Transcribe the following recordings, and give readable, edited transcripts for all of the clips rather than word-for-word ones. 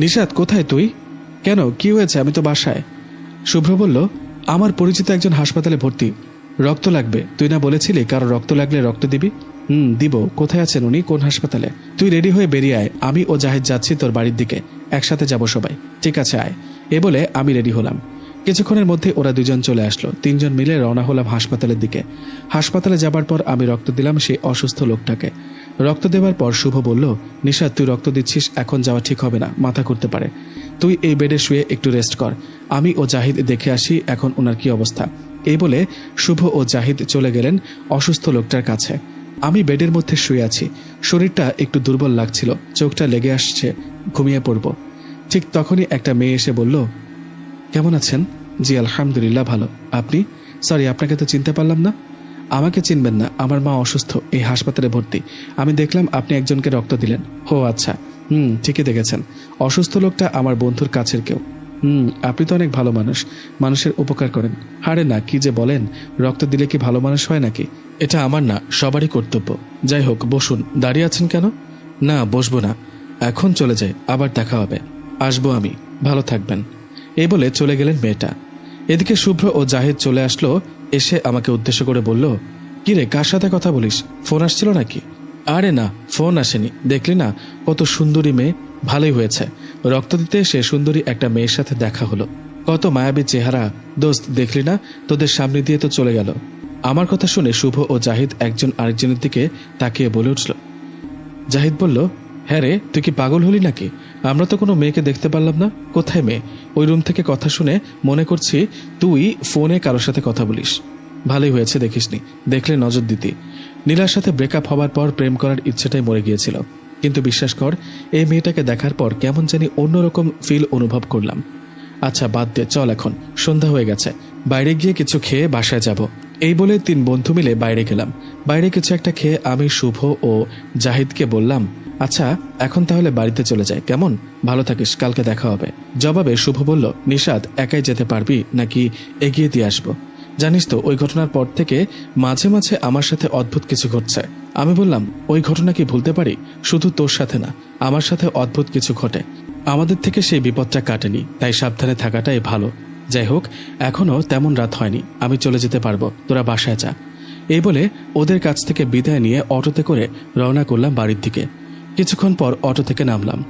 নিশাত, কোথায় তুই? কেন, কি হয়েছে? আমি তো বাসায়। শুভ্র বলল, আমার পরিচিত একজন হাসপাতালে ভর্তি, রক্ত লাগবে। তুই না বলেছিলি কারো রক্ত লাগলে রক্ত দিবি? দিব। কোথায় আছেন উনি? কোন হাসপাতালে? তুই রেডি হয়ে বেরিয়ে আয়, আমি ও জাহিদ যাচ্ছি তোর বাড়ির দিকে, একসাথে যাব সবাই। ঠিক আছে, আয়। এ বলে আমি রেডি হলাম। কিছুক্ষণের মধ্যে ওরা দুজন চলে আসলো। তিনজন মিলে রওনা হলাম হাসপাতালের দিকে। হাসপাতালে যাবার পর আমি রক্ত দিলাম সেই অসুস্থ লোকটাকে। রক্ত দেওয়ার পর শুভ বলল, নিশাত, তুই রক্ত দিচ্ছিস, এখন যাওয়া ঠিক হবে না, মাথা ঘুরতে পারে। তুই এই বেডে শুয়ে একটু রেস্ট কর, আমি ও জাহিদ দেখে আসি এখন ওনার কি অবস্থা। এই বলে শুভ ও জাহিদ চলে গেলেন অসুস্থ লোকটার কাছে। আমি বেডের মধ্যে শুয়ে আছি, শরীরটা একটু দুর্বল লাগছিল, চোখটা লেগে আসছে, ঘুমিয়ে পড়ব। ঠিক তখনই একটা মেয়ে এসে বলল, কেমন আছেন? জি আলহামদুলিল্লাহ, ভালো। আপনি? সরি, আপনাকে তো চিনতে পারলাম না। আমাকে চিনবেন না, আমার মা অসুস্থ, এই হাসপাতালে ভর্তি। আমি দেখলাম আপনি একজনকে রক্ত দিলেন। ও আচ্ছা, ঠিকই দেখেছেন। অসুস্থ লোকটা আমার বন্ধুর কাছের কেউ। আপনি তো অনেক ভালো মানুষ, মানুষের উপকার করেন। আরে না, কি যে বলেন, রক্ত দিলে কি ভালো মানুষ হয় নাকি? এটা আমার না, সবারই কর্তব্য। যাই হোক, বসুন। দাঁড়িয়ে আছেন কেন? না, বসবো না, এখন চলে যাই, আবার দেখা হবে। আসবো আমি, ভালো থাকবেন। এই বলে চলে গেলেন মেয়েটা। এদিকে শুভ্র ও জাহিদ চলে আসলো। এসে আমাকে উদ্দেশ্য করে বলল, কিরে, কার সাথে কথা বলিস? ফোন আসছিল নাকি? আরে না, ফোন আসেনি। দেখলি না কত সুন্দরী মেয়ে? ভালোই হয়েছে, রক্ত দিতে এসে সুন্দরী একটা মেয়ের সাথে দেখা হলো। কত মায়াবী চেহারা। দোস্ত, দেখলি না, তোদের সামনে দিয়ে তো চলে গেল। আমার কথা শুনে শুভ ও জাহিদ একজন আরেকজনের দিকে তাকিয়ে বলে উঠল। জাহিদ বলল, হ্যাঁ রে, তুই কি পাগল হলি নাকি? আমরা তো কোনো মেয়েকে দেখতে পারলাম না। কোথায় মেয়ে? ওই রুম থেকে কথা শুনে মনে করছি তুই ফোনে কারোর সাথে কথা বলিস। ভালোই হয়েছে দেখিসনি, দেখলে নজর দিতি। নীলার সাথে ব্রেকআপ হবার পর প্রেম করার ইচ্ছেটাই মরে গিয়েছিল, কিন্তু বিশ্বাস কর, এই মেয়েটাকে দেখার পর কেমন জানি অন্যরকম ফিল অনুভব করলাম। আচ্ছা বাদ দে, চল, এখন সন্ধ্যা হয়ে গেছে, বাইরে গিয়ে কিছু খেয়ে বাসায় যাব। এই বলে তিন বন্ধু মিলে বাইরে গেলাম। বাইরে কিছু একটা খেয়ে আমি শুভ ও জাহিদকে বললাম, আচ্ছা এখন তাহলে বাড়িতে চলে যায়, কেমন? ভালো থাকিস, কালকে দেখা হবে। জবাবে শুভ বলল, নিশাত, একাই যেতে পারবি নাকি এগিয়ে দিয়ে আসবো? জানিস তো, ওই ঘটনার পর থেকে মাঝে মাঝে আমার সাথে অদ্ভুত কিছু ঘটছে। আমি বললাম, ওই ঘটনা কি ভুলতে পারি? শুধু তোর সাথে না, আমার সাথে অদ্ভুত কিছু ঘটে। আমাদের থেকে সেই বিপদটা কাটেনি, তাই সাবধানে থাকাটাই ভালো। যাই হোক, এখনো তেমন রাত হয়নি, আমি চলে যেতে পারবো, তোরা বাসায় যা। এই বলে ওদের কাছ থেকে বিদায় নিয়ে অটোতে করে রওনা করলাম বাড়ির দিকে। কিছুক্ষণ পর অটো থেকে নামলাম।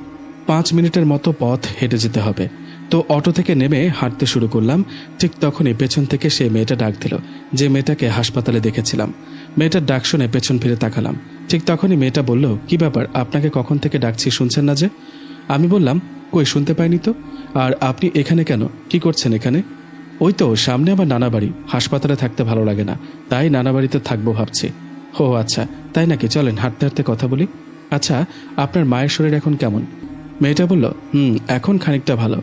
5 মিনিটের মতো পথ হেঁটে যেতে হবে। তো অটো থেকে নেমে হাঁটতে শুরু করলাম। ঠিক তখনই পেছন থেকে সে মেয়েটা ডাক দিল, যে মেয়েটাকে হাসপাতালে দেখেছিলাম। মেয়েটার ডাক শুনে পেছন ফিরে তাকালাম। ঠিক তখনই মেয়েটা বলল, কি ব্যাপার, আপনাকে কখন থেকে ডাকছি, শুনছেন না যে? আমি বললাম, কই, শুনতে পাইনি তো। আর আপনি এখানে কেন, কি করছেন এখানে? ওই তো সামনে আমার নানা বাড়ি, হাসপাতালে থাকতে ভালো লাগে না, তাই নানা বাড়িতে থাকবো ভাবছি। ও আচ্ছা, তাই নাকি? চলেন হাঁটতে হাঁটতে কথা বলি। আচ্ছা, আপনার মায়ের শরীর এখন কেমন? মেয়েটা বলল, এখন খানিকটা ভালো।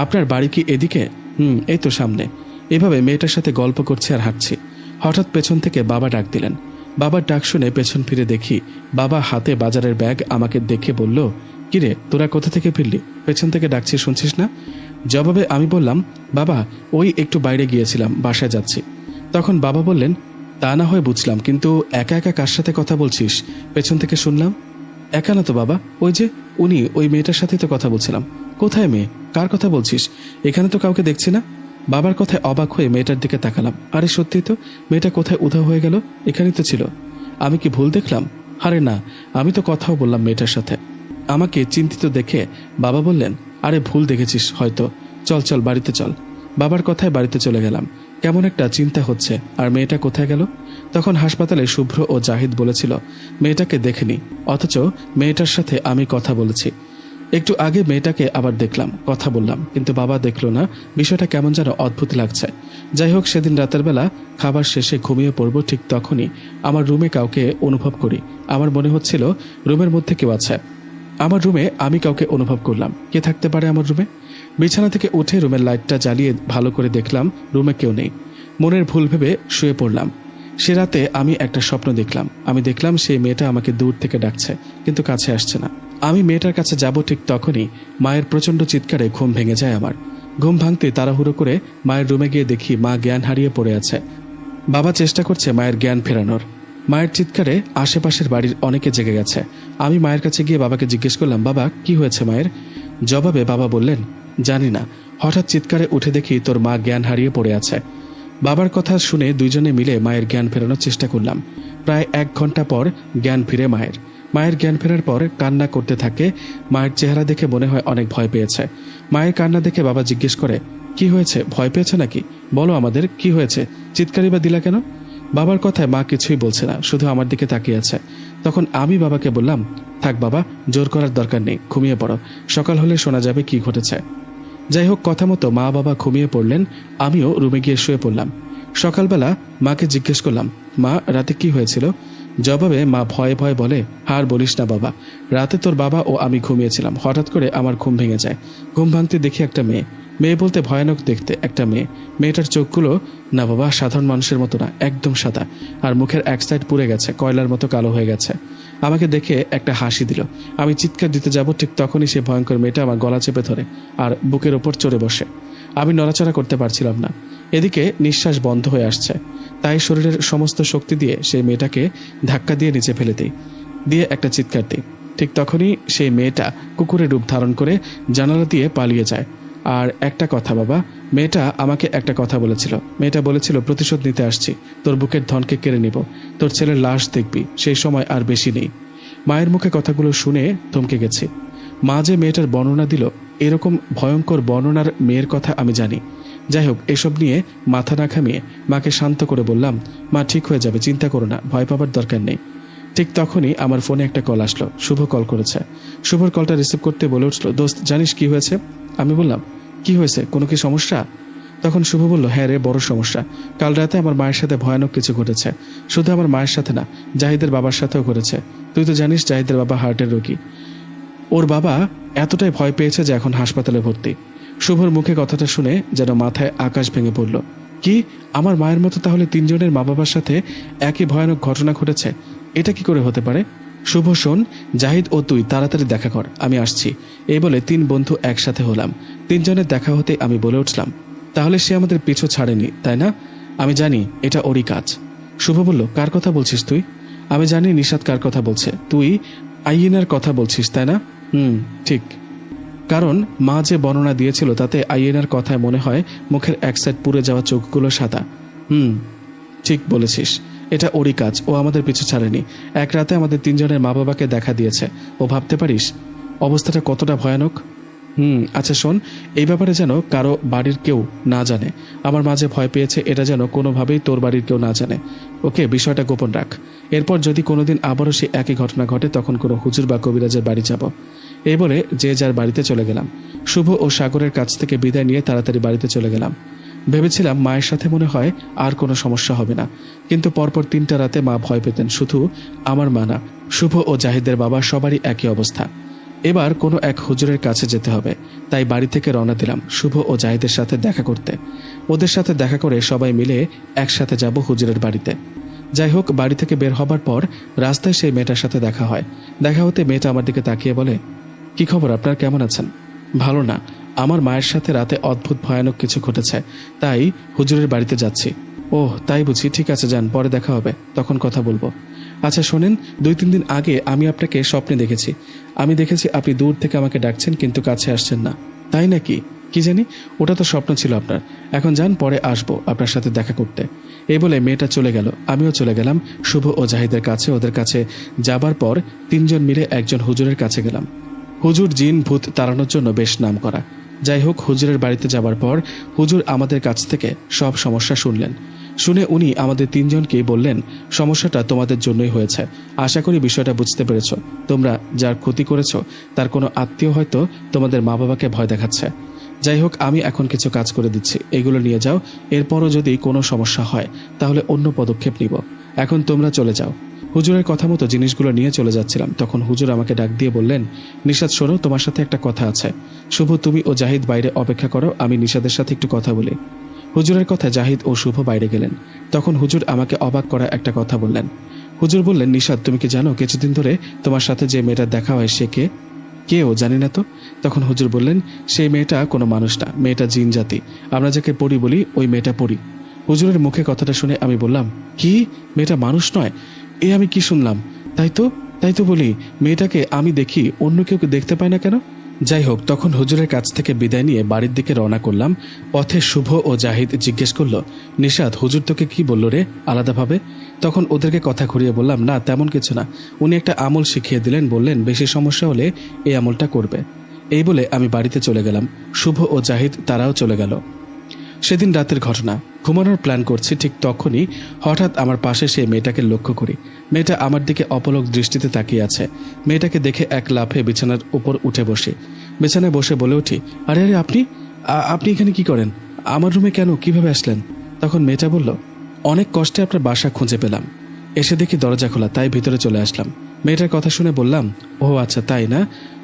আপনার বাড়ি কি এদিকে? এই তো সামনে। এভাবে মেয়েটার সাথে গল্প করছি আর হাঁটছি। হঠাৎ পেছন থেকে বাবা ডাক দিলেন। বাবার ডাক শুনে পেছন ফিরে দেখি বাবা হাতে বাজারের ব্যাগ। আমাকে দেখে বলল, কিরে, তোরা কোথা থেকে ফিরলি? পেছন থেকে ডাকছি, শুনছিস না? জবাবে আমি বললাম, বাবা, ওই একটু বাইরে গিয়েছিলাম, বাসায় যাচ্ছি। তখন বাবা বললেন, তা না হয় বুঝলাম, কিন্তু একা একা কার সাথে কথা বলছিস? পেছন থেকে শুনলাম। একা না তো বাবা, ওই যে ওই মেয়েটার সাথে তো কথা বলছিলাম। কোথায় মেয়ে? কার কথা বলছিস? এখানে তো কাউকে দেখছি না। বাবার কথায় অবাক হয়ে মেয়েটার দিকে তাকালাম। আরে সত্যি তো, মেয়েটা কোথায় উধাও হয়ে গেল? এখানেই তো ছিল। আমি কি ভুল দেখলাম? আরে না, আমি তো কথাও বললাম মেয়েটার সাথে। আমাকে চিন্তিত দেখে বাবা বললেন, আরে ভুল দেখেছিস হয়তো, চল চল বাড়িতে চল। বাবার কথায় বাড়িতে চলে গেলাম। কেমন একটা চিন্তা হচ্ছে, আর মেয়েটা কোথায় গেল? তখন হাসপাতালে শুভ্র ও জাহিদ বলেছিল মেয়েটাকে দেখেনি, অথচ মেয়েটার সাথে আমি কথা বলেছি। একটু আগে মেয়েটাকে আবার দেখলাম, কথা বললাম, কিন্তু বাবা দেখলো না। বিষয়টা কেমন যেন অদ্ভুত লাগছে। যাই হোক, সেদিন রাতের বেলা খাবার শেষে ঘুমিয়ে পড়ব, ঠিক তখনই আমার রুমে কাউকে অনুভব করি। আমার মনে হচ্ছিল রুমের মধ্যে কেউ আছে। আমার রুমে আমি কাউকে অনুভব করলাম। কে থাকতে পারে আমার রুমে? বিছানা থেকে উঠে রুমের লাইটটা জ্বালিয়ে ভালো করে দেখলাম রুমে কেউ নেই। মনের ভুল ভেবে শুয়ে পড়লাম। সে রাতে আমি একটা স্বপ্ন দেখলাম। আমি দেখলাম সেই মেয়েটা আমাকে দূর থেকে ডাকছে, কিন্তু কাছে আসছে না। আমি মেয়েটার কাছে যাব, ঠিক তখনই মায়ের প্রচণ্ড চিৎকারে ঘুম ভেঙে যায় আমার। ঘুম ভাঙতে তাড়াহুড়ো করে মায়ের রুমে গিয়ে দেখি মা জ্ঞান হারিয়ে পড়ে আছে। বাবা চেষ্টা করছে মায়ের জ্ঞান ফেরানোর। মায়ের চিৎকারে আশেপাশের বাড়ির অনেকে জেগে গেছে। আমি মায়ের কাছে গিয়ে বাবাকে জিজ্ঞেস করলাম, বাবা, কি হয়েছে মায়ের? জবাবে বাবা বললেন, জানি না, হঠাৎ চিৎকারে উঠে দেখি তোর মা জ্ঞান হারিয়ে পড়ে আছে। বাবার কথা শুনে দুইজনে মিলে মায়ের জ্ঞান ফেরানোর চেষ্টা করলাম। প্রায় 1 ঘন্টা পর জ্ঞান ফিরে মায়ের জ্ঞান ফেরার পর কান্না করতে থাকে। মায়ের চেহারা দেখে মনে হয় অনেক ভয় পেয়েছে। মায়ের কান্না দেখে বাবা জিজ্ঞেস করে, কি হয়েছে, ভয় পেয়েছে নাকি? বলো আমাদের কি হয়েছে, চিৎকারি বা দিলা কেন? বাবার কথায় মা কিছুই বলছে না, শুধু আমার দিকে তাকিয়ে আছে। তখন আমি বাবাকে বললাম, থাক বাবা, জোর করার দরকার নেই, ঘুমিয়ে পড়ো, সকাল হলে শোনা যাবে কি ঘটেছে। যাই হোক, কথা মতো মা বাবা ঘুমিয়ে পড়লেন, আমিও রুমে গিয়ে শুয়ে পড়লাম। সকালবেলা মাকে জিজ্ঞেস করলাম, মা রাতে কি হয়েছিল? জবাবে মা ভয়ে ভয়ে বলে, আর বলিস না বাবা, রাতে তোর বাবা ও আমি ঘুমিয়েছিলাম, হঠাৎ করে আমার ঘুম ভেঙে যায়। ঘুম ভাঙতে দেখি একটা মেয়ে বলতে ভয়ানক দেখতে একটা মেয়েটার চোখগুলো না বাবা সাধারণ মানুষের মতো না, একদম সাদা, আর মুখের এক সাইড পুড়ে গেছে, কয়লার মতো কালো হয়ে গেছে। আমাকে দেখে একটা হাসি দিল। আমি চিৎকার দিতে যাব, ঠিক তখনই সে ভয়ঙ্কর মেয়েটা আমার গলা চেপে ধরে আর বুকের ওপর চড়ে বসে। আমি নড়াচড়া করতে পারছিলাম না। এদিকে নিঃশ্বাস বন্ধ হয়ে আসছে, তাই শরীরের সমস্ত শক্তি দিয়ে সেই মেয়েটাকে ধাক্কা দিয়ে নিচে ফেলে দিয়ে একটা চিৎকার দিই। ঠিক তখনই সেই মেয়েটা কুকুরের রূপ ধারণ করে জানালা দিয়ে পালিয়ে যায়। আর একটা কথা বাবা, মেয়েটা আমাকে একটা কথা বলেছিল। মেয়েটা বলেছিল, প্রতিশোধ নিতে আসছি, তোর বুকের ধনকে কেড়ে নিব, তোর ছেলের লাশ দেখবি, সেই সময় আর বেশি নেই। মায়ের মুখে কথাগুলো শুনে থমকে গেছি। মা যে মেয়েটার বর্ণনা দিল, এরকম ভয়ঙ্কর বর্ণনার মেয়ের কথা আমি জানি। যাই হোক, এসব নিয়ে মাথা না ঘামিয়ে মাকে শান্ত করে বললাম, মা ঠিক হয়ে যাবে, চিন্তা করো না, ভয় পাবার দরকার নেই। ঠিক তখনই আমার ফোনে একটা কল আসলো। শুভ কল করেছে। শুভর কলটা রিসিভ করতে বলে উঠল, দোস্ত জানিস কি হয়েছে? আমি বললাম, কি হয়েছে, কোনো কি সমস্যা? তখন শুভ বলল, হ্যাঁ রে, বড় সমস্যা। কাল রাতে আমার মায়ের সাথে ভয়ানক কিছু ঘটেছে। শুধু আমার মায়ের সাথে না, জাহিদের বাবার সাথেও ঘটেছে। তুই তো জানিস জাহিদের বাবা হার্টের রোগী। ওর বাবা এতটাই ভয় পেয়েছে যে এখন হাসপাতালে ভর্তি। শুভর মুখে কথাটা শুনে যেন মাথায় আকাশ ভেঙে পড়ল। কি, আমার মায়ের মতো তাহলে 3 জনের মা বাবার সাথে একই ভয়ানক ঘটনা ঘটেছে? এটা কি করে হতে পারে? শুভ শোন, জাহিদ ও তুই তাড়াতাড়ি দেখা কর, আমি আসছি। এই বলে 3 বন্ধু একসাথে হলাম। 3 জনের দেখা হতে আমি বলে উঠলাম, তাহলে সে আমাদের পিছু ছাড়েনি, তাই না? আমি জানি এটা ওরই কাজ। শুভ বলল, কার কথা বলছিস তুই? আমি জানি নিশাত কার কথা বলছে। তুই আইয়েনার কথা বলছিস, তাই না? ঠিক। কারণ মা যে বর্ণনা দিয়েছিল তাতে আইয়েনার কথায় মনে হয় মুখের এক সাইড পুড়ে যাওয়া চোখগুলো সাদা। ঠিক বলেছিস, এটা ওরই কাজ, ও আমাদের পিছু ছাড়েনি। এক রাতে আমাদের 3 জনের মা বাবাকে দেখা দিয়েছে। ও ভাবতে পারিস অবস্থাটা কতটা ভয়ানক? আচ্ছা শোন, এই ব্যাপারে যেন কারো বাড়ির কেউ না জানে। আমার মাঝে ভয় পেয়েছে, এটা যেন কোনোভাবেই তোর বাড়ির কেউ না জানে। ওকে, বিষয়টা গোপন রাখ। এরপর যদি কোনোদিন আবারও সে একই ঘটনা ঘটে, তখন কোনো হুজুর বা কবিরাজের বাড়ি যাব। এই বলে যে যার বাড়িতে চলে গেলাম। শুভ ও সাগরের কাছ থেকে বিদায় নিয়ে তাড়াতাড়ি বাড়িতে চলে গেলাম। ভেবেছিলাম মায়ের সাথে মনে হয় আর কোনো সমস্যা হবে না, কিন্তু পরপর 3টা রাতে মা ভয় পেতেন। শুধু আমার মা না, শুভ ও জাহিদের বাবা সবারই একই অবস্থা। এবার কোনো এক হুজুরের কাছে যেতে হবে, তাই বাড়ি থেকে রওনা দিলাম শুভ ও জাহিদের সাথে দেখা করতে। ওদের সাথে দেখা করে সবাই মিলে একসাথে যাব হুজুরের বাড়িতে। যাই হোক, বাড়ি থেকে বের হবার পর রাস্তায় সেই মেয়েটার সাথে দেখা হয়। দেখা হতে মেয়েটা আমার দিকে তাকিয়ে বলে, কি খবর আপনার, কেমন আছেন? ভালো না, আমার মায়ের সাথে রাতে অদ্ভুত ভয়ানক কিছু ঘটেছে, তাই হুজুরের বাড়িতে যাচ্ছি। ওহ তাই বুঝি, ঠিক আছে যান, পরে দেখা হবে, তখন কথা বলবো। আচ্ছা শোনেন, 2-3 দিন আগে আমি আপনাকে স্বপ্নে দেখেছি। আমি দেখেছি আপনি দূর থেকে আমাকে ডাকছেন, কিন্তু কাছে আসছেন না। তাই নাকি? কি জানি, ওটা তো স্বপ্ন ছিল আপনার। এখন যান, পরে আসবো আপনার সাথে দেখা করতে। এই বলে মেয়েটা চলে গেল। আমিও চলে গেলাম শুভ ও জাহিদের কাছে। ওদের কাছে যাবার পর 3 জন মিলে একজন হুজুরের কাছে গেলাম। হুজুর জিন ভূত তাড়ানোর জন্য বেশ নাম করা। যাই হোক, হুজুরের বাড়িতে যাবার পর হুজুর আমাদের কাছ থেকে সব সমস্যা শুনলেন। শুনে উনি আমাদের 3 জনকেই বললেন, সমস্যাটা তোমাদের জন্যই হয়েছে। আশা করি বিষয়টা বুঝতে পেরেছ। তোমরা যার ক্ষতি করেছ তার কোনো আত্মীয় হয়তো তোমাদের মা বাবাকে ভয় দেখাচ্ছে। যাই হোক, আমি এখন কিছু কাজ করে দিচ্ছি, এগুলো নিয়ে যাও। এরপরও যদি কোনো সমস্যা হয় তাহলে অন্য পদক্ষেপ নিব। এখন তোমরা চলে যাও। হুজুরের কথা মতো জিনিসগুলো নিয়ে চলে যাচ্ছিলাম, তখন হুজুর আমাকে ডাক দিয়ে বললেন, নিশাত শোনো, তোমার সাথে একটা কথা আছে। শুভ, তুমি ও জাহিদ বাইরে অপেক্ষা করো, আমি নিশাদের সাথে একটু কথা বলি। হুজুরের কথা জাহিদ ও শুভ বাইরে গেলেন। তখন হুজুর আমাকে অবাক করা একটা কথা বললেন। হুজুর বললেন, নিশাত তুমি কি জানো কিছুদিন ধরে তোমার সাথে যে মেয়েটার দেখা হয় সে কে? কেউ জানি না তো। তখন হুজুর বললেন, সেই মেয়েটা কোনো মানুষ না, মেয়েটা জিন জাতি। আমরা যাকে পড়ি বলি, ওই মেয়েটা পড়ি। হুজুরের মুখে কথাটা শুনে আমি বললাম, কি, মেয়েটা মানুষ নয়? এ আমি কি শুনলাম? তাই তো বলি, মেয়েটাকে আমি দেখি, অন্য কেউ দেখতে পায় না কেন? যাই হোক, তখন হুজুরের কাছ থেকে বিদায় নিয়ে বাড়ির দিকে রওনা করলাম। পথে শুভ ও জাহিদ জিজ্ঞেস করলো, নিশাত, হুজুর তোকে কি বললো রে আলাদাভাবে? তখন ওদেরকে কথা ঘুরিয়ে বললাম, না তেমন কিছু না, উনি একটা আমল শিখিয়ে দিলেন, বললেন বেশি সমস্যা হলে এই আমলটা করবে। এই বলে আমি বাড়িতে চলে গেলাম। শুভ ও জাহিদ তারাও চলে গেল। সেদিন রাতের ঘটনা, ঘুমানোর প্ল্যান করছি, ঠিক তখনই হঠাৎ আমার পাশে সেই মেয়েটাকে লক্ষ্য করি। মেয়েটা আমার দিকে অপলক দৃষ্টিতে তাকিয়ে আছে। মেয়েটাকে দেখে এক লাফে বিছানার উপর উঠে বসি। বিছানায় বসে বলে উঠি, আরে আরে আপনি আপনি এখানে কি করেন? আমার রুমে কেন, কিভাবে আসলেন? তখন মেয়েটা বলল, অনেক কষ্টে আপনার বাসা খুঁজে পেলাম, এসে দেখি দরজা খোলা, তাই ভিতরে চলে আসলাম। মেয়েটার কথা শুনে বললাম, ও আচ্ছা তাই না,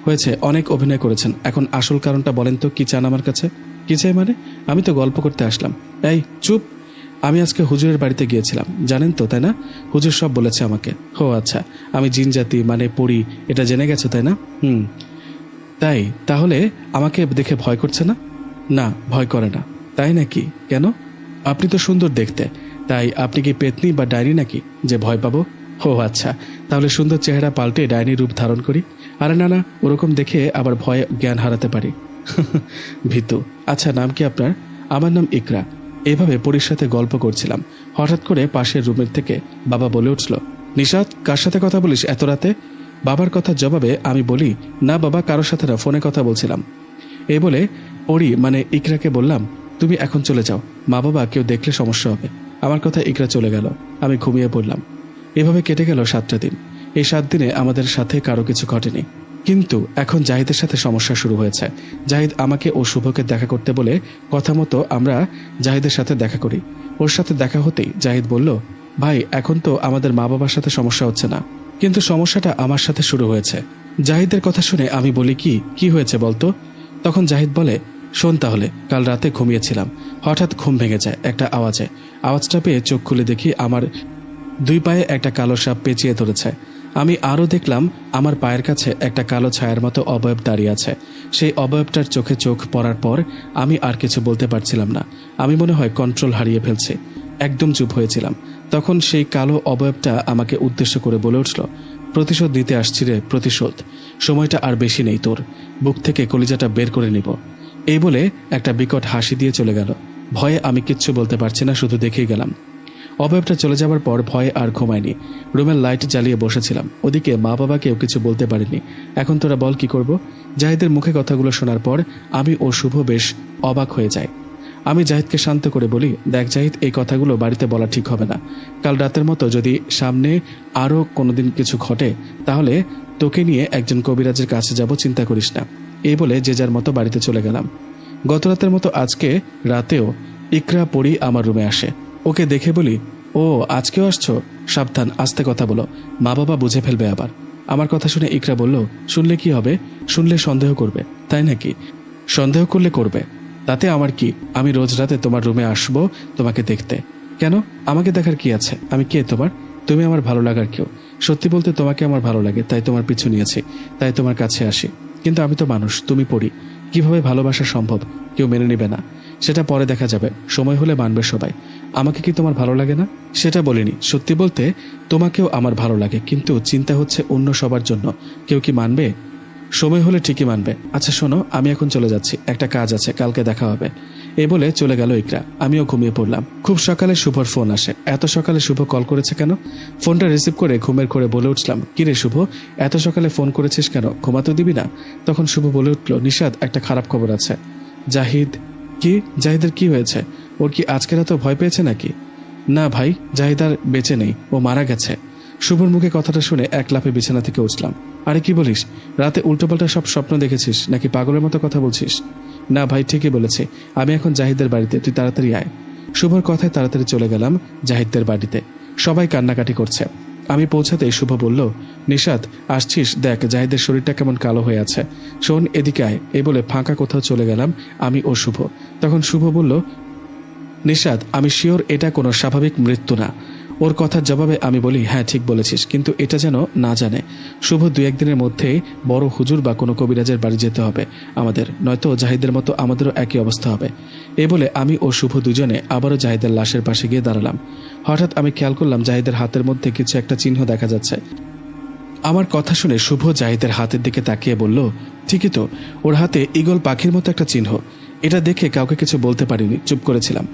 হয়েছে, অনেক অভিনয় করেছেন, এখন আসল কারণটা বলেন তো, কি চান আমার কাছে? কি চাই মানে? আমি তো গল্প করতে আসলাম। এই চুপ, আমি আজকে হুজুরের বাড়িতে গিয়েছিলাম, জানেন তো তাই না? হুজুর সব বলেছে আমাকে। ও আচ্ছা, আমি জিন জাতি মানে পড়ি, এটা জেনে গেছো তাই না? তাই তাহলে আমাকে দেখে ভয় করছে না? না, ভয় করে না। তাই নাকি? কেন? আপনি তো সুন্দর দেখতে, তাই আপনি কি পেতনি বা ডাইনি নাকি যে ভয় পাবো? ও আচ্ছা, তাহলে সুন্দর চেহারা পাল্টে ডাইনি রূপ ধারণ করি? আরে না না, ওরকম দেখে আবার ভয়ে জ্ঞান হারাতে পারি। ভীতু। আচ্ছা, নাম কি আপনার? আমার নাম ইকরা। এভাবে পরীর সাথে গল্প করছিলাম, হঠাৎ করে পাশের রুমের থেকে বাবা বলে উঠল, নিশাত, কার সাথে কথা বলিস এত রাতে? বাবার কথার জবাবে আমি বলি, না বাবা, কারোর সাথে না, ফোনে কথা বলছিলাম। এই বলে পড়ি মানে ইকরাকে বললাম, তুমি এখন চলে যাও, মা বাবা কেউ দেখলে সমস্যা হবে। আমার কথা ইকরা চলে গেল, আমি ঘুমিয়ে পড়লাম। এভাবে কেটে গেল 7টা দিন। এই 7 দিনে আমাদের সাথে কারো কিছু ঘটেনি, কিন্তু এখন জাহিদের সাথে সমস্যা শুরু হয়েছে। জাহিদ আমাকে ও শুভকে দেখা করতে বলে কথা মতো আমরা জাহিদের সাথে দেখা করি। ওর সাথে দেখা হতেই জাহিদ বলল, ভাই, এখন তো আমাদের মা বাবার সাথে সমস্যা হচ্ছে না, কিন্তু সমস্যাটা আমার সাথে শুরু হয়েছে। জাহিদের কথা শুনে আমি বলি, কি হয়েছে বলতো? তখন জাহিদ বলে, শোন তাহলে, কাল রাতে ঘুমিয়েছিলাম, হঠাৎ ঘুম ভেঙে যায় একটা আওয়াজে। আওয়াজটা পেয়ে চোখ খুলে দেখি আমার 2 পায়ে একটা কালো সাপ পেঁচিয়ে ধরেছে। আমি আরও দেখলাম আমার পায়ের কাছে একটা কালো ছায়ার মতো অবয়ব দাঁড়িয়ে আছে। সেই অবয়বটার চোখে চোখ পড়ার পর আমি আর কিছু বলতে পারছিলাম না। আমি মনে হয় কন্ট্রোল হারিয়ে ফেলছি, একদম চুপ হয়েছিলাম। তখন সেই কালো অবয়বটা আমাকে উদ্দেশ্য করে বলে উঠল, প্রতিশোধ দিতে আসছি রে, প্রতিশোধ। সময়টা আর বেশি নেই তোর, বুক থেকে কলিজাটা বের করে নিব। এই বলে একটা বিকট হাসি দিয়ে চলে গেল। ভয়ে আমি কিচ্ছু বলতে পারছি না, শুধু দেখেই গেলাম। অবয়বটা চলে যাবার পর ভয়ে আর ঘুমায়নি, রুমের লাইট জ্বালিয়ে বসেছিলাম। ওদিকে মা বাবাকেও কিছু বলতে পারিনি। এখন তোরা বল কি করব? জাহিদের মুখে কথাগুলো শোনার পর আমি ও শুভ বেশ অবাক হয়ে যাই। আমি জাহিদকে শান্ত করে বলি, দেখ জাহিদ, এই কথাগুলো বাড়িতে বলা ঠিক হবে না। কাল রাতের মতো যদি সামনে আরও কোনোদিন কিছু ঘটে, তাহলে তোকে নিয়ে একজন কবিরাজের কাছে যাব, চিন্তা করিস না। এই বলে যে যার মতো বাড়িতে চলে গেলাম। গত রাতের মতো আজকে রাতেও ইকরা পড়ি আমার রুমে আসে। ওকে দেখে বলি, ও আজকেও আসছো? সাবধান, আস্তে কথা বলো, মা বাবা বুঝে ফেলবে আবার। আমার কথা শুনে ইকরা বলল, শুনলে কি হবে? শুনলে সন্দেহ করবে। তাই নাকি? সন্দেহ করলে করবে, তাতে আমার কি? আমি রোজ রাতে তোমার রুমে আসবো তোমাকে দেখতে। কেন? আমাকে দেখার কি আছে? আমি কে তোমার? তুমি আমার ভালো লাগার কেউ। সত্যি বলতে তোমাকে আমার ভালো লাগে, তাই তোমার পিছু নিয়েছি, তাই তোমার কাছে আসি। কিন্তু আমি তো মানুষ, তুমি পড়ি, কিভাবে ভালোবাসা সম্ভব? কেউ মেনে নেবে না, সেটা পরে দেখা যাবে, সময় হলে মানবে সবাই। আমাকে কি তোমার ভালো লাগে না? সেটা বলিনি। সত্যি বলতে তোমাকেও আমার ভালো লাগে, কিন্তু চিন্তা হচ্ছে অন্য সবার জন্য, কেউ কি মানবে? সময় হলে ঠিকই মানবে। আচ্ছা শোনো, আমি এখন চলে যাচ্ছি, একটা কাজ আছে, কালকে দেখা হবে। এই বলে চলে গেল ইকরা। আমিও ঘুমিয়ে পড়লাম। খুব সকালে শুভর ফোন আসে। এত সকালে শুভ কল করেছে কেন? ফোনটা রিসিভ করে ঘুমের ঘোরে বলে উঠলাম, কিরে শুভ, এত সকালে ফোন করেছিস কেন? ঘুমাতে দিবি না? তখন শুভ বলে উঠল, নিশাদ, একটা খারাপ খবর আছে। জাহিদ? কি? জাহিদের কি হয়েছে? ওর কি আজকে রাতে ভয় পেয়েছে নাকি? না ভাই, জাহিদ আর বেঁচে নেই, ও মারা গেছে। শুভর মুখে কথাটা শুনে এক লাফে বিছানা থেকে উঠলাম। আরে কি বলিস? রাতে উল্টোপাল্টা সব স্বপ্ন দেখেছিস নাকি পাগলের মতো কথা বলছিস? না ভাই, ঠিকই বলেছে। আমি এখন জাহিদের বাড়িতে, তুই তাড়াতাড়ি আয়। শুভর কথায় তাড়াতাড়ি চলে গেলাম জাহিদদের বাড়িতে। সবাই কান্নাকাটি করছে। আমি পৌঁছাতেই শুভ বলল, নিশাত আসছিস? দেখ জাহিদের শরীরটা কেমন কালো হয়ে আছে। শোন, এদিকে আয়। এই বলে ফাঁকা কোথাও চলে গেলাম আমি ও শুভ। তখন শুভ বলল, নিশাত, আমি শিওর এটা কোনো স্বাভাবিক মৃত্যু না। ওর কথার জবাবে আমি বলি, হ্যাঁ ঠিক বলেছিস, কিন্তু এটা যেন না জানে। শুভ 2-1 দিনের মধ্যেই বড় হুজুর বা কোনো কবিরাজের বাড়ি যেতে হবে আমাদের, নয়তো জাহিদের মতো আমাদেরও একই অবস্থা হবে। এই বলে আমি ও শুভ দুজনে আবারও জাহিদের লাশের পাশে গিয়ে দাঁড়ালাম। হঠাৎ আমি খেয়াল করলাম জাহিদের হাতের মধ্যে কিছু একটা চিহ্ন দেখা যাচ্ছে। আমার কথা শুনে শুভ জাহিদের হাতের দিকে তাকিয়ে বলল, ঠিকই তো, ওর হাতে ঈগল পাখির মতো একটা চিহ্ন। এটা দেখে কাউকে কিছু বলতে পারিনি, চুপ করেছিলাম।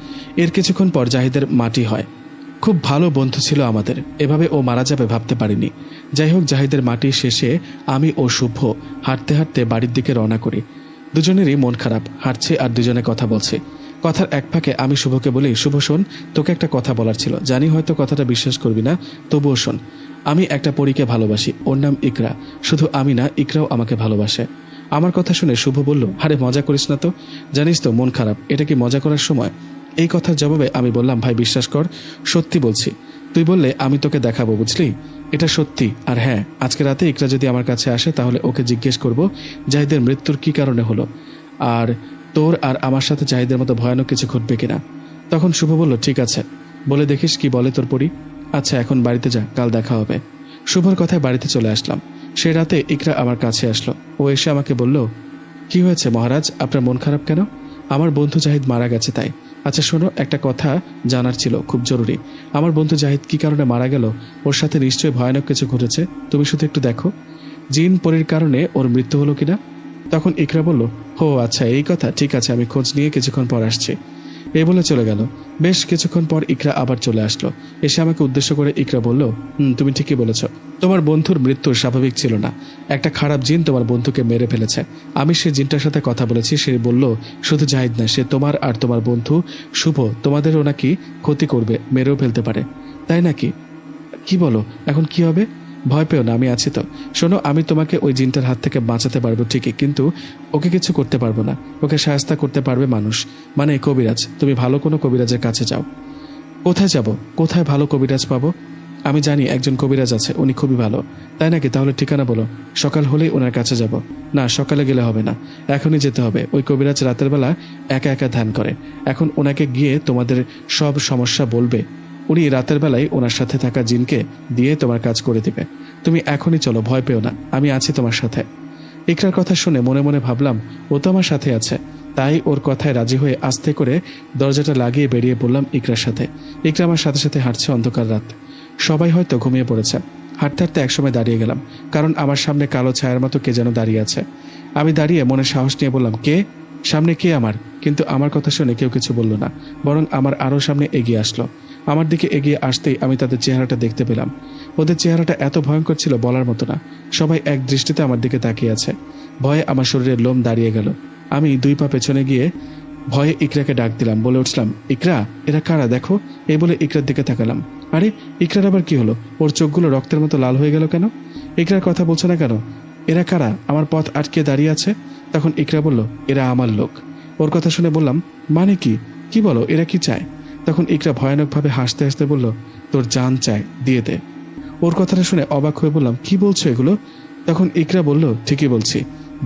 এর কিছুক্ষণ পর জাহিদের মাটি হয়। খুব ভালো বন্ধু ছিল আমাদের, এভাবে ও মারা যাবে ভাবতে পারিনি। যাই হোক, জাহিদের মাটি শেষে আমি ও শুভ হাঁটতে হাঁটতে বাড়ির দিকে রওনা করি। দুজনেরই মন খারাপ, হাঁটছে আর দুজনে কথা বলছে। কথার এক ফাঁকে আমি শুভকে বলি, শুভ শোন, তোকে একটা কথা বলার ছিল। জানি হয়তো কথাটা বিশ্বাস করবি না, তবুও শোন। আমি একটা পরীকে ভালোবাসি, ওর নাম ইকরা। শুধু আমি না, ইকরাও আমাকে ভালোবাসে। আমার কথা শুনে শুভ বলল, আরে মজা করিস না তো, জানিস তো মন খারাপ, এটা কি মজা করার সময়? এই কথার জবাবে আমি বললাম, ভাই বিশ্বাস কর, সত্যি বলছি। তুই বললে আমি তোকে দেখাবো, বুঝলি? এটা সত্যি। আর হ্যাঁ, আজকে রাতে ইকরা যদি আমার কাছে আসে তাহলে ওকে জিজ্ঞেস করব জাহিদের মৃত্যুর কি কারণে হলো, আর তোর আর আমার সাথে জাহিদের মতো ভয়ানক কিছু ঘটবে কিনা। তখন শুভ বলল, ঠিক আছে, বলে দেখিস কি বলে তোর পরি। আচ্ছা, এখন বাড়িতে যা, কাল দেখা হবে। শুভর কথায় বাড়িতে চলে আসলাম। সেই রাতে ইকরা আমার কাছে আসলো। ও এসে আমাকে বলল, কি হয়েছে মহারাজ, আপনার মন খারাপ কেন? আমার বন্ধু জাহিদ মারা গেছে তাই। আচ্ছা শোনো, একটা কথা জানার ছিল, খুব জরুরি। আমার বন্ধু জাহিদ কি কারণে মারা গেল, ওর সাথে নিশ্চয়ই ভয়ানক কিছু ঘটেছে, তুমি শুধু একটু দেখো জিন পরীর কারণে ওর মৃত্যু হলো কিনা। তখন ইকরা বলল, ও আচ্ছা এই কথা, ঠিক আছে, আমি খোঁজ নিয়ে কিছুক্ষণ পর আসছি। এই বলে চলে গেল। বেশ কিছুক্ষণ পর ইকরা আবার চলে আসলো। এসে আমাকে উদ্দেশ্য করে ইকরা বলল, তুমি ঠিকই বলেছ, তোমার বন্ধুর মৃত্যু স্বাভাবিক ছিল না। একটা খারাপ জিন তোমার বন্ধুকে মেরে ফেলেছে। আমি সেই জিনটার সাথে কথা বলেছি, সে বলল শুধু জাহিদ না, সে তোমার আর তোমার বন্ধু শুভ, তোমাদেরও নাকি ক্ষতি করবে, মেরেও ফেলতে পারে। তাই নাকি? কি বলো, এখন কি হবে? ভয় পেও না, আমি আছি তো। শোনো, আমি তোমাকে ওই জিনটার হাত থেকে বাঁচাতে পারবো ঠিকই, কিন্তু ওকে কিছু করতে পারবো না। ওকে সাহায্য করতে পারবে মানুষ, মানে কবিরাজ। তুমি ভালো কোনো কবিরাজের কাছে যাও। কোথায় যাব? কোথায় ভালো কবিরাজ পাবো? আমি জানি একজন কবিরাজ আছে, উনি খুবই ভালো। তাই নাকি? তাহলে ঠিকানা বলো, সকাল হলেই ওনার কাছে যাব। না, সকালে গেলে হবে না, এখনই যেতে হবে। ওই কবিরাজ রাতের বেলা একা একা ধ্যান করে। এখন ওনাকে গিয়ে তোমাদের সব সমস্যা বলবে, উনি রাতের বেলায় ওনার সাথে থাকা জিনকে দিয়ে তোমার কাজ করে দিবে। তুমি এখনই চলো, ভয় পেও না, আমি আছি তোমার সাথে। ইকরার কথা শুনে মনে মনে ভাবলাম, ও তো আমার সাথে আছে। তাই ওর কথায় রাজি হয়ে আস্তে করে দরজাটা লাগিয়ে বেরিয়ে পড়লাম ইকরার সাথে। ইকরা আমার সাথে সাথে হাঁটছে। অন্ধকার রাত, সবাই হয়তো ঘুমিয়ে পড়েছে। হাঁটতে হাঁটতে একসময় দাঁড়িয়ে গেলাম, কারণ আমার সামনে কালো ছায়ার মতো কে যেন দাঁড়িয়ে আছে। আমি দাঁড়িয়ে মনে সাহস নিয়ে বললাম, কে? সামনে কে আমার? কিন্তু আমার কথা শুনে কেউ কিছু বলল না, বরং আমার আরও সামনে এগিয়ে আসলো। আমার দিকে এগিয়ে আসতেই আমি তাদের চেহারাটা দেখতে পেলাম। ওদের চেহারাটা এত ভয়ঙ্কর ছিল বলার মতো না। সবাই এক দৃষ্টিতে আমার দিকে তাকিয়ে আছে। ভয়ে আমার শরীরের লোম দাঁড়িয়ে গেল। আমি 2 পা পেছনে গিয়ে ভয়ে ইকরাকে ডাক দিলাম, বলে উঠলাম, ইকরা, এরা কারা দেখো। এই বলে ইকরার দিকে তাকালাম। আরে, ইকরার আবার কি হলো? ওর চোখগুলো রক্তের মতো লাল হয়ে গেল কেন? ইকরার কথা বলছে না কেন? এরা কারা? আমার পথ আটকে দাঁড়িয়ে আছে। তখন ইকরা বলল, এরা আমার লোক। ওর কথা শুনে বললাম, মানে কি? কি বলো, এরা কি চায়? তখন ইকরা ভয়ানকভাবে হাসতে হাসতে বলল, তোর জান চায়, দিয়ে দে। ওর কথাটা শুনে অবাক হয়ে বললাম, কি বলছো এগুলো? তখন ইকরা বলল, ঠিকই বলছি,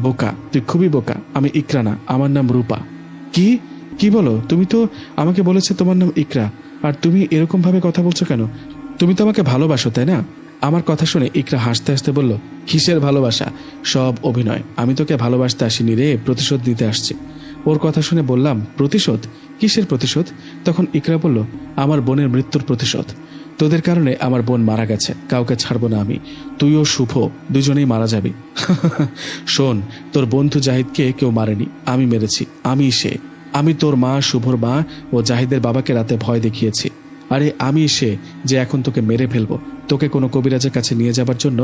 বোকা, তুই খুবই বোকা। আমি ইকরা না, আমার নাম রূপা। কি কি বলো? তুমি তো আমাকে বলেছে তোমার নাম ইকরা, আর তুমি এরকম ভাবে কথা বলছো কেন? তুমি তো আমাকে ভালোবাসো, তাই না? আমার কথা শুনে ইকরা হাসতে হাসতে বলল, কিসের ভালোবাসা? সব অভিনয়। আমি তোকে ভালোবাসতে আসিনি রে, প্রতিশোধ নিতে আসছি। ওর কথা শুনে বললাম, প্রতিশোধ? কিসের প্রতিশোধ? তখন ইকরা বলল, আমার বোনের মৃত্যুর প্রতিশোধ। তোদের কারণে আমার বোন মারা গেছে, কাউকে ছাড়বো না আমি। তুইও শুভ, দুজনেই মারা যাবি। শোন, তোর বন্ধু জাহিদকে কেউ মারেনি, আমি মেরেছি। আমি তোর মা, শুভর মা ও জাহিদের বাবাকে রাতে ভয় দেখিয়েছি। আরে আমি সে যে এখন তোকে মেরে ফেলবো। তোকে কোনো কবিরাজের কাছে নিয়ে যাবার জন্য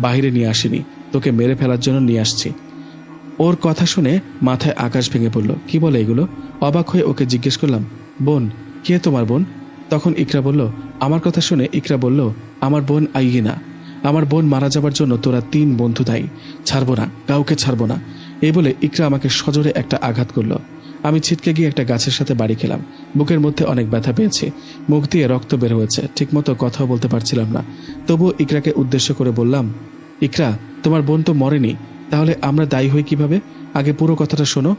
বাহিরে নিয়ে আসিনি, তোকে মেরে ফেলার জন্য নিয়ে আসছি। ওর কথা শুনে মাথায় আকাশ ভেঙে পড়ল। কি বলে এগুলো? অবাক হয়ে ওকে জিজ্ঞেস করলাম, বোন, কে তোমার বোন? তখন ইকরা বলল, আমার কথা শুনে ইকরা বলল, আমার বোন আইয়িনা। আমার বোন মারা যাবার জন্য তোরা 3 বন্ধু দায়ী। ছাড়বো না, কাউকে ছাড়বো না। এই বলে ইকরা আমাকে সজোরে একটা আঘাত করলো। আমি ছিটকে গিয়ে একটা গাছের সাথে বাড়ি খেলাম। বুকের মধ্যে অনেক ব্যথা পেয়েছি, মুখ দিয়ে রক্ত বের হয়েছে, ঠিকমতো কথাও বলতে পারছিলাম না। তবুও ইকরাকে উদ্দেশ্য করে বললাম, ইকরা, তোমার বোন তো মরেনি, তাহলে আমরা দায়ী হই কিভাবে? আগে পুরো কথাটা শোনো।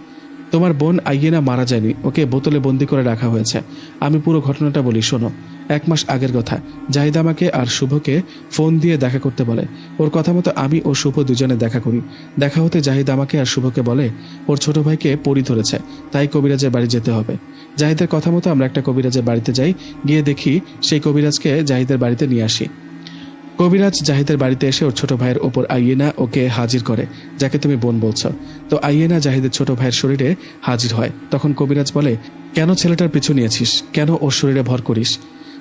তোমার বোন আইয়িনা মারা যায়নি, ওকে বোতলে বন্দি করে রাখা হয়েছে। আমি পুরো ঘটনাটা বলি, শোনো। 1 মাস আগের কথা, জাহিদ আমাকে আর শুভকে ফোন দিয়ে দেখা করতে বলে। ওর কথা মতো আমি ও শুভ দুজনে দেখা করি। দেখা হতে জাহিদ আমাকে আর শুভকে বলে, ওর ছোট ভাইকে পরি ধরেছে, তাই কবিরাজের বাড়ি যেতে হবে। জাহিদের কথা মতো আমরা একটা কবিরাজের বাড়িতে যাই। গিয়ে দেখি সেই কবিরাজকে জাহিদের বাড়িতে নিয়ে আসি। কবিরাজ জাহিদের বাড়িতে এসে ওর ছোট ভাইয়ের ওপর আইয়েনা ওকে হাজির করে, যাকে তুমি বোন বলছো। তো আইয়েনা জাহিদের ছোট ভাইয়ের শরীরে হাজির হয়। তখন কবিরাজ বলে, কেন ছেলেটার পিছু নিয়েছিস, কেন ওর শরীরে ভর করিস?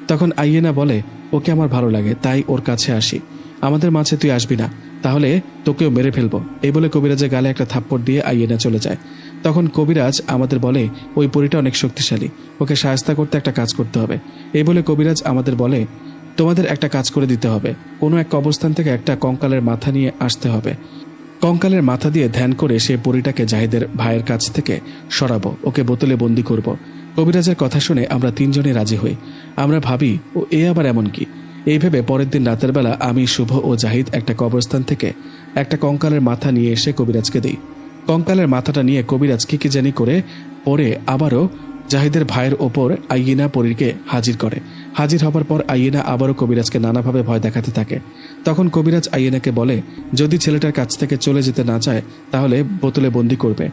তখন আইয়েনা বলে, ওকে আমার ভালো লাগে তাই ওর কাছে আসি, আমাদের মাঝে তুই আসবি না, তাহলে তোকেও মেরে ফেলবো। এই বলে কবিরাজের গালে একটা থাপ্পড় দিয়ে আইয়েনা চলে যায়। তখন কবিরাজ আমাদের বলে, ওই পরীটা অনেক শক্তিশালী, ওকে সাহায্য করতে একটা কাজ করতে হবে। এই বলে কবিরাজ আমাদের বলে, তোমাদের একটা কাজ করে দিতে হবে, কোনো এক অবস্থান থেকে একটা কঙ্কালের মাথা নিয়ে আসতে হবে। কঙ্কালের মাথা দিয়ে ধ্যান করে সেই পরীটাকে জাহিদের ভাইয়ের কাছ থেকে সরাবো, ওকে বোতলে বন্দি করব। কবিরাজের কথা শুনে আমরা তিনজনে রাজি হই। আমরা ভাবি, ও এ আবার এমন কি? এই ভেবে পরের দিন রাতের বেলা আমি, শুভ ও জাহিদ একটা কবরস্থান থেকে একটা কঙ্কালের মাথা নিয়ে এসে কবিরাজকে দিই। কঙ্কালের মাথাটা নিয়ে কবিরাজ কি জানি করে পরে আবারও জাহিদের ভাইয়ের ওপর আইয়েনা পরীকে হাজির করে। হাজির হবার পর আইয়েনা আবারও কবিরাজকে নানাভাবে ভয় দেখাতে থাকে। তখন কবিরাজ আইয়েনাকে বলে, যদি ছেলেটার কাছ থেকে চলে যেতে না চায় তাহলে বোতলে বন্দি করবে।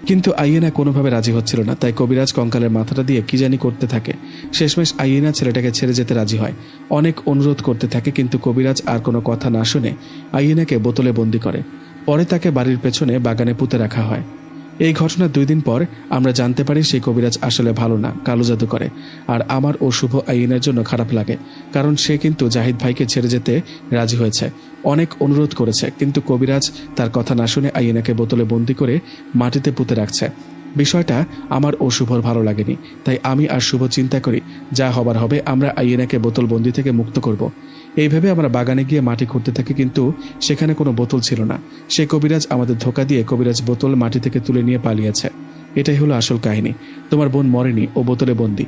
কিন্তু আইয়েনা কোনোভাবে রাজি হচ্ছিল না, তাই কবিরাজ কঙ্কালের মাথাটা দিয়ে কি জানি করতে থাকে। শেষমেশ আইয়েনা ছেলেটাকে ছেড়ে যেতে রাজি হয়, অনেক অনুরোধ করতে থাকে, কিন্তু কবিরাজ আর কোনো কথা না শুনে আইয়েনাকে বোতলে বন্দি করে। পরে তাকে বাড়ির পেছনে বাগানে পুঁতে রাখা হয়। এই ঘটনার 2 দিন পর আমরা জানতে পারি সেই কবিরাজ আসলে ভালো না, কালো জাদু করে। আর আমার ও শুভ আইয়েনার জন্য খারাপ লাগে, কারণ সে কিন্তু জাহিদ ভাইকে ছেড়ে যেতে রাজি হয়েছে, অনেক অনুরোধ করেছে, কিন্তু কবিরাজ তার কথা না শুনে আইয়েনাকে বোতলে বন্দি করে মাটিতে পুঁতে রাখছে। বিষয়টা আমার ও শুভর ভালো লাগেনি, তাই আমি আর শুভ চিন্তা করি, যা হবার হবে, আমরা আইয়েনাকে বোতল বন্দি থেকে মুক্ত করব। এইভাবে আমরা বাগানে গিয়ে মাটি খুঁড়তে থাকি, কিন্তু সেখানে কোনো বোতল ছিল না। সে কবিরাজ আমাদের ধোঁকা দিয়ে কবিরাজ বোতল মাটি থেকে তুলে নিয়ে পালিয়েছে। এটাই হলো আসল কাহিনী। তোমার বোন মরেনি, ও বোতলে বন্দি।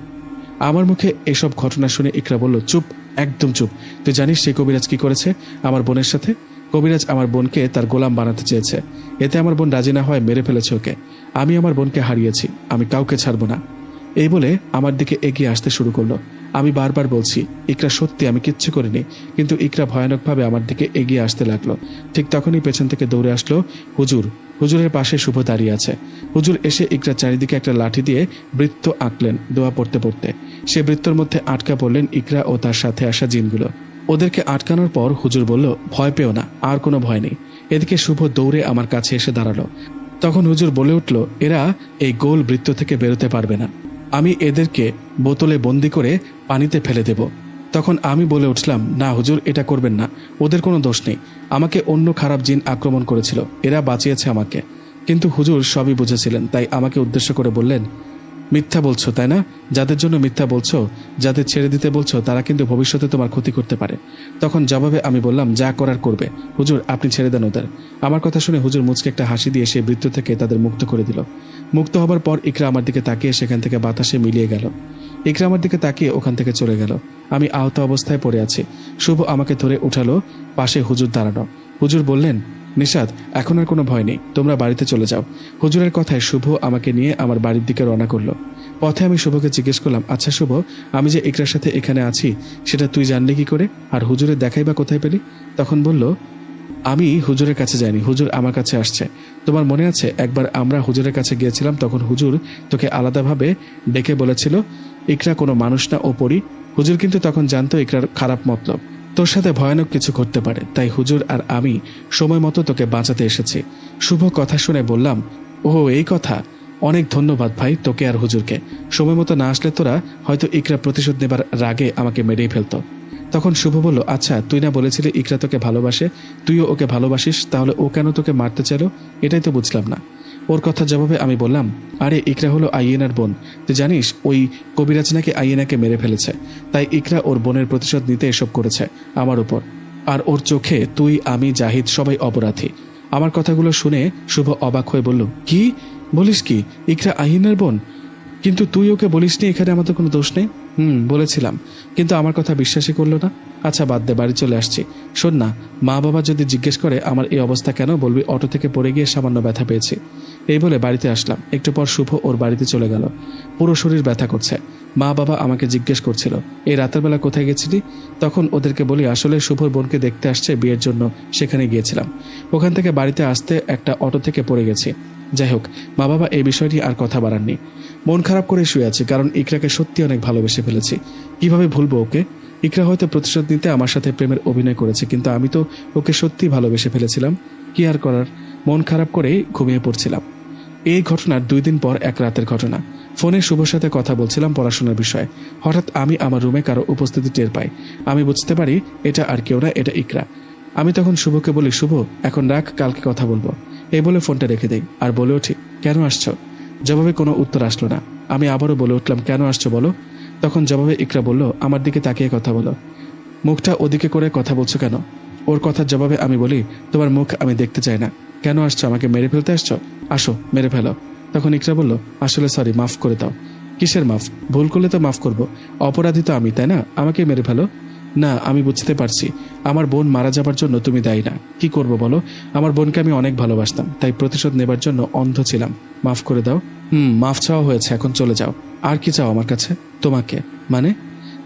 আমার মুখে এসব ঘটনা শুনে ইকরা বলল, চুপ, একদম চুপ। তুই জানিস সেই কবিরাজ কি করেছে আমার বোনের সাথে? কবিরাজ আমার বোনকে তার গোলাম বানাতে চেয়েছে। এতে আমার বোন রাজি না হয় মেরে ফেলেছে ওকে। আমি আমার বোনকে হারিয়েছি, আমি কাউকে ছাড়বো না। এই বলে আমার দিকে এগিয়ে আসতে শুরু করলো। আমি বারবার বলছি, ইকরা সত্যি আমি কিচ্ছু করিনি, কিন্তু ইকরা ভয়ানকভাবে আমার দিকে এগিয়ে আসতে লাগলো। ঠিক তখনই পেছন থেকে দৌড়ে আসলো হুজুর। হুজুরের পাশে শুভ দাঁড়িয়ে আছে। হুজুর এসে ইকরার চারিদিকে একটা লাঠি দিয়ে বৃত্ত আঁকলেন দোয়া পড়তে পড়তে। সে বৃত্তর মধ্যে আটকা পড়লেন ইকরা ও তার সাথে আসা জিনগুলো। ওদেরকে আটকানোর পর হুজুর বলল, ভয় পেও না, আর কোনো ভয় নেই। এদিকে শুভ দৌড়ে আমার কাছে এসে দাঁড়ালো। তখন হুজুর বলে উঠল, এরা এই গোল বৃত্ত থেকে বেরোতে পারবে না, আমি এদেরকে বোতলে বন্দি করে পানিতে ফেলে দেব। তখন আমি বলে উঠলাম, না হুজুর, এটা করবেন না, ওদের কোনো দোষ নেই, আমাকে অন্য খারাপ জিন আক্রমণ করেছিল, এরা বাঁচিয়েছে আমাকে। কিন্তু হুজুর সবই বুঝেছিলেন, তাই আমাকে উদ্দেশ্য করে বললেন, মিথ্যা বলছো তাই না? যাদের জন্য মিথ্যা বলছো, যাদের ছেড়ে দিতে বলছো, তারা কিন্তু ভবিষ্যতে তোমার ক্ষতি করতে পারে। তখন জবাবে আমি বললাম, যা করার করবে হুজুর, আপনি ছেড়ে দেন ওদের। আমার কথা শুনে হুজুর মুচকে একটা হাসি দিয়ে সেই বৃত্ত থেকে তাদের মুক্ত করে দিল। মুক্ত হবার পর ইকরা আমার দিকে তাকিয়ে সেখান থেকে বাতাসে মিলিয়ে গেল। ইকরা আমার দিকে তাকিয়ে ওখান থেকে চলে গেল। আমি আহত অবস্থায় পড়ে আছি। শুভ আমাকে ধরে উঠালো, পাশে হুজুর দাঁড়ানো। হুজুর বললেন, নিশাদ, এখন আর কোনো ভয় নেই, তোমরা বাড়িতে চলে যাও। হুজুরের কথায় শুভ আমাকে নিয়ে আমার বাড়ির দিকে রওনা করলো। পথে আমি শুভকে জিজ্ঞেস করলাম, আচ্ছা শুভ, আমি যে ইকরার সাথে এখানে আছি সেটা তুই জানলি কি করে, আর হুজুরের দেখাই বা কোথায় পেলি? তখন বলল, আমি হুজুরের কাছে যাইনি, হুজুর আমার কাছে আসছে। তোমার মনে আছে একবার আমরা হুজুরের কাছে গিয়েছিলাম, তখন হুজুর তোকে আলাদাভাবে ডেকে বলেছিল ইকরা কোনো মানুষ না, ও পড়ি। হুজুর কিন্তু তখন জানতো ইকরার খারাপ মতলব, তোর সাথে ভয়ানক কিছু ঘটতে পারে, তাই হুজুর আর আমি সময় মতো তোকে বাঁচাতে এসেছি। শুভ কথা শুনে বললাম, ও এই কথা, অনেক ধন্যবাদ ভাই তোকে আর হুজুরকে। সময় মতো না আসলে তোরা হয়তো ইকরা প্রতিশোধ নেবার রাগে আমাকে মেরেই ফেলতো। তখন শুভ বলল, আচ্ছা তুই না বলেছিলি ইকরা তোকে ভালোবাসে, তুইও ওকে ভালোবাসিস, তাহলে ও কেন তোকে মারতে চাইলো? এটাই তো বুঝলাম না। ওর কথা জবাবে আমি বললাম, আরে ইকরা হলো আইয়েনার বোন, তুই জানিস ওই কবিরাজ নাকি আইয়েনাকে মেরে ফেলেছে, তাই ইকরা ওর বোনের প্রতিশোধ নিতে এসব করেছে আমার উপর। আর ওর চোখে তুই, আমি, জাহিদ সবাই অপরাধী। আমার কথাগুলো শুনে শুভ অবাক হয়ে বলল, কি বলিস কি, ইকরা আইয়েনার বোন? কিন্তু তুই ওকে বলিসনি এখানে আমাদের কোনো দোষ নেই? বলেছিলাম, কিন্তু আমার কথা বিশ্বাসই করলো না। আচ্ছা বাদ দে, বাড়ি চলে আসছি। শোন না, মা বাবা যদি জিজ্ঞেস করে আমার এই অবস্থা কেন, বলবি অটো থেকে পড়ে গিয়ে সামান্য ব্যথা পেয়েছি। এই বলে বাড়িতে আসলাম। একটু পর শুভ ওর বাড়িতে চলে গেল। পুরো শরীর ব্যথা করছে। মা বাবা আমাকে জিজ্ঞেস করছিল, এই রাতের বেলা কোথায় গেছিলি? তখন ওদেরকে বলি, আসলে শুভর বোনকে দেখতে আসছে বিয়ের জন্য, সেখানে গিয়েছিলাম। ওখান থেকে বাড়িতে আসতে একটা অটো থেকে পড়ে গেছি। যাই হোক, মা বাবা এই বিষয়টি আর কথা বাড়াননি। মন খারাপ করে শুয়ে আছে, কারণ ইকরাকে সত্যি অনেক ভালোবেসে ফেলেছি। কিভাবে ভুলবো ওকে? ইকরা হয়তো প্রতিশোধ নিতে আমার সাথে প্রেমের অভিনয় করেছে, কিন্তু আমি তো ওকে সত্যি ভালোবেসে ফেলেছিলাম। কি আর করার, মন খারাপ করেই ঘুমিয়ে পড়ছিলাম। এই ঘটনার 2 দিন পর এক রাতের ঘটনা। ফোনে শুভর সাথে কথা বলছিলাম পড়াশোনার বিষয়ে। হঠাৎ আমি আমার রুমে কারো উপস্থিতি টের পাই। আমি বুঝতে পারি এটা আর কেউ না, এটা ইকরা। আমি তখন শুভকে বলি, শুভ এখন রাখ, কালকে কথা বলবো। এই বলে ফোনটা রেখে দেই আর বলে উঠি, কেন আসছো? জবাবে কোনো উত্তর আসলো না। আমি আবারও বলে উঠলাম, কেন আসছো বলো? তখন জবাবে ইকরা বলল, আমার দিকে তাকিয়ে কথা বলো। মুখটা ওদিকে করে কথা বলছো কেন? ওর কথার জবাবে আমি বলি, তোমার মুখ আমি দেখতে চাই না। কেন আসছো? আমাকে মেরে ফেলতে আসছো? আসো, মেরে ফেলো। তখন ইকরা বলল, আসলে সরি, মাফ করে দাও। কিসের মাফ? ভুল করলে তো মাফ করব, অপরাধী তো আমি, তাই না? আমাকে মেরে ফেলো। না, আমি বুঝতে পারছি আমার বোন মারা যাবার জন্য তুমি দায়ী না। কি করব বলো? আমার বোনকে আমি অনেক ভালোবাসতাম, তাই প্রতিশোধ নেবার জন্য অন্ধ ছিলাম। মাফ করে দাও। মাফ চাওয়া হয়েছে, এখন চলে যাও। আর কি চাও আমার কাছে? তোমাকে। মানে?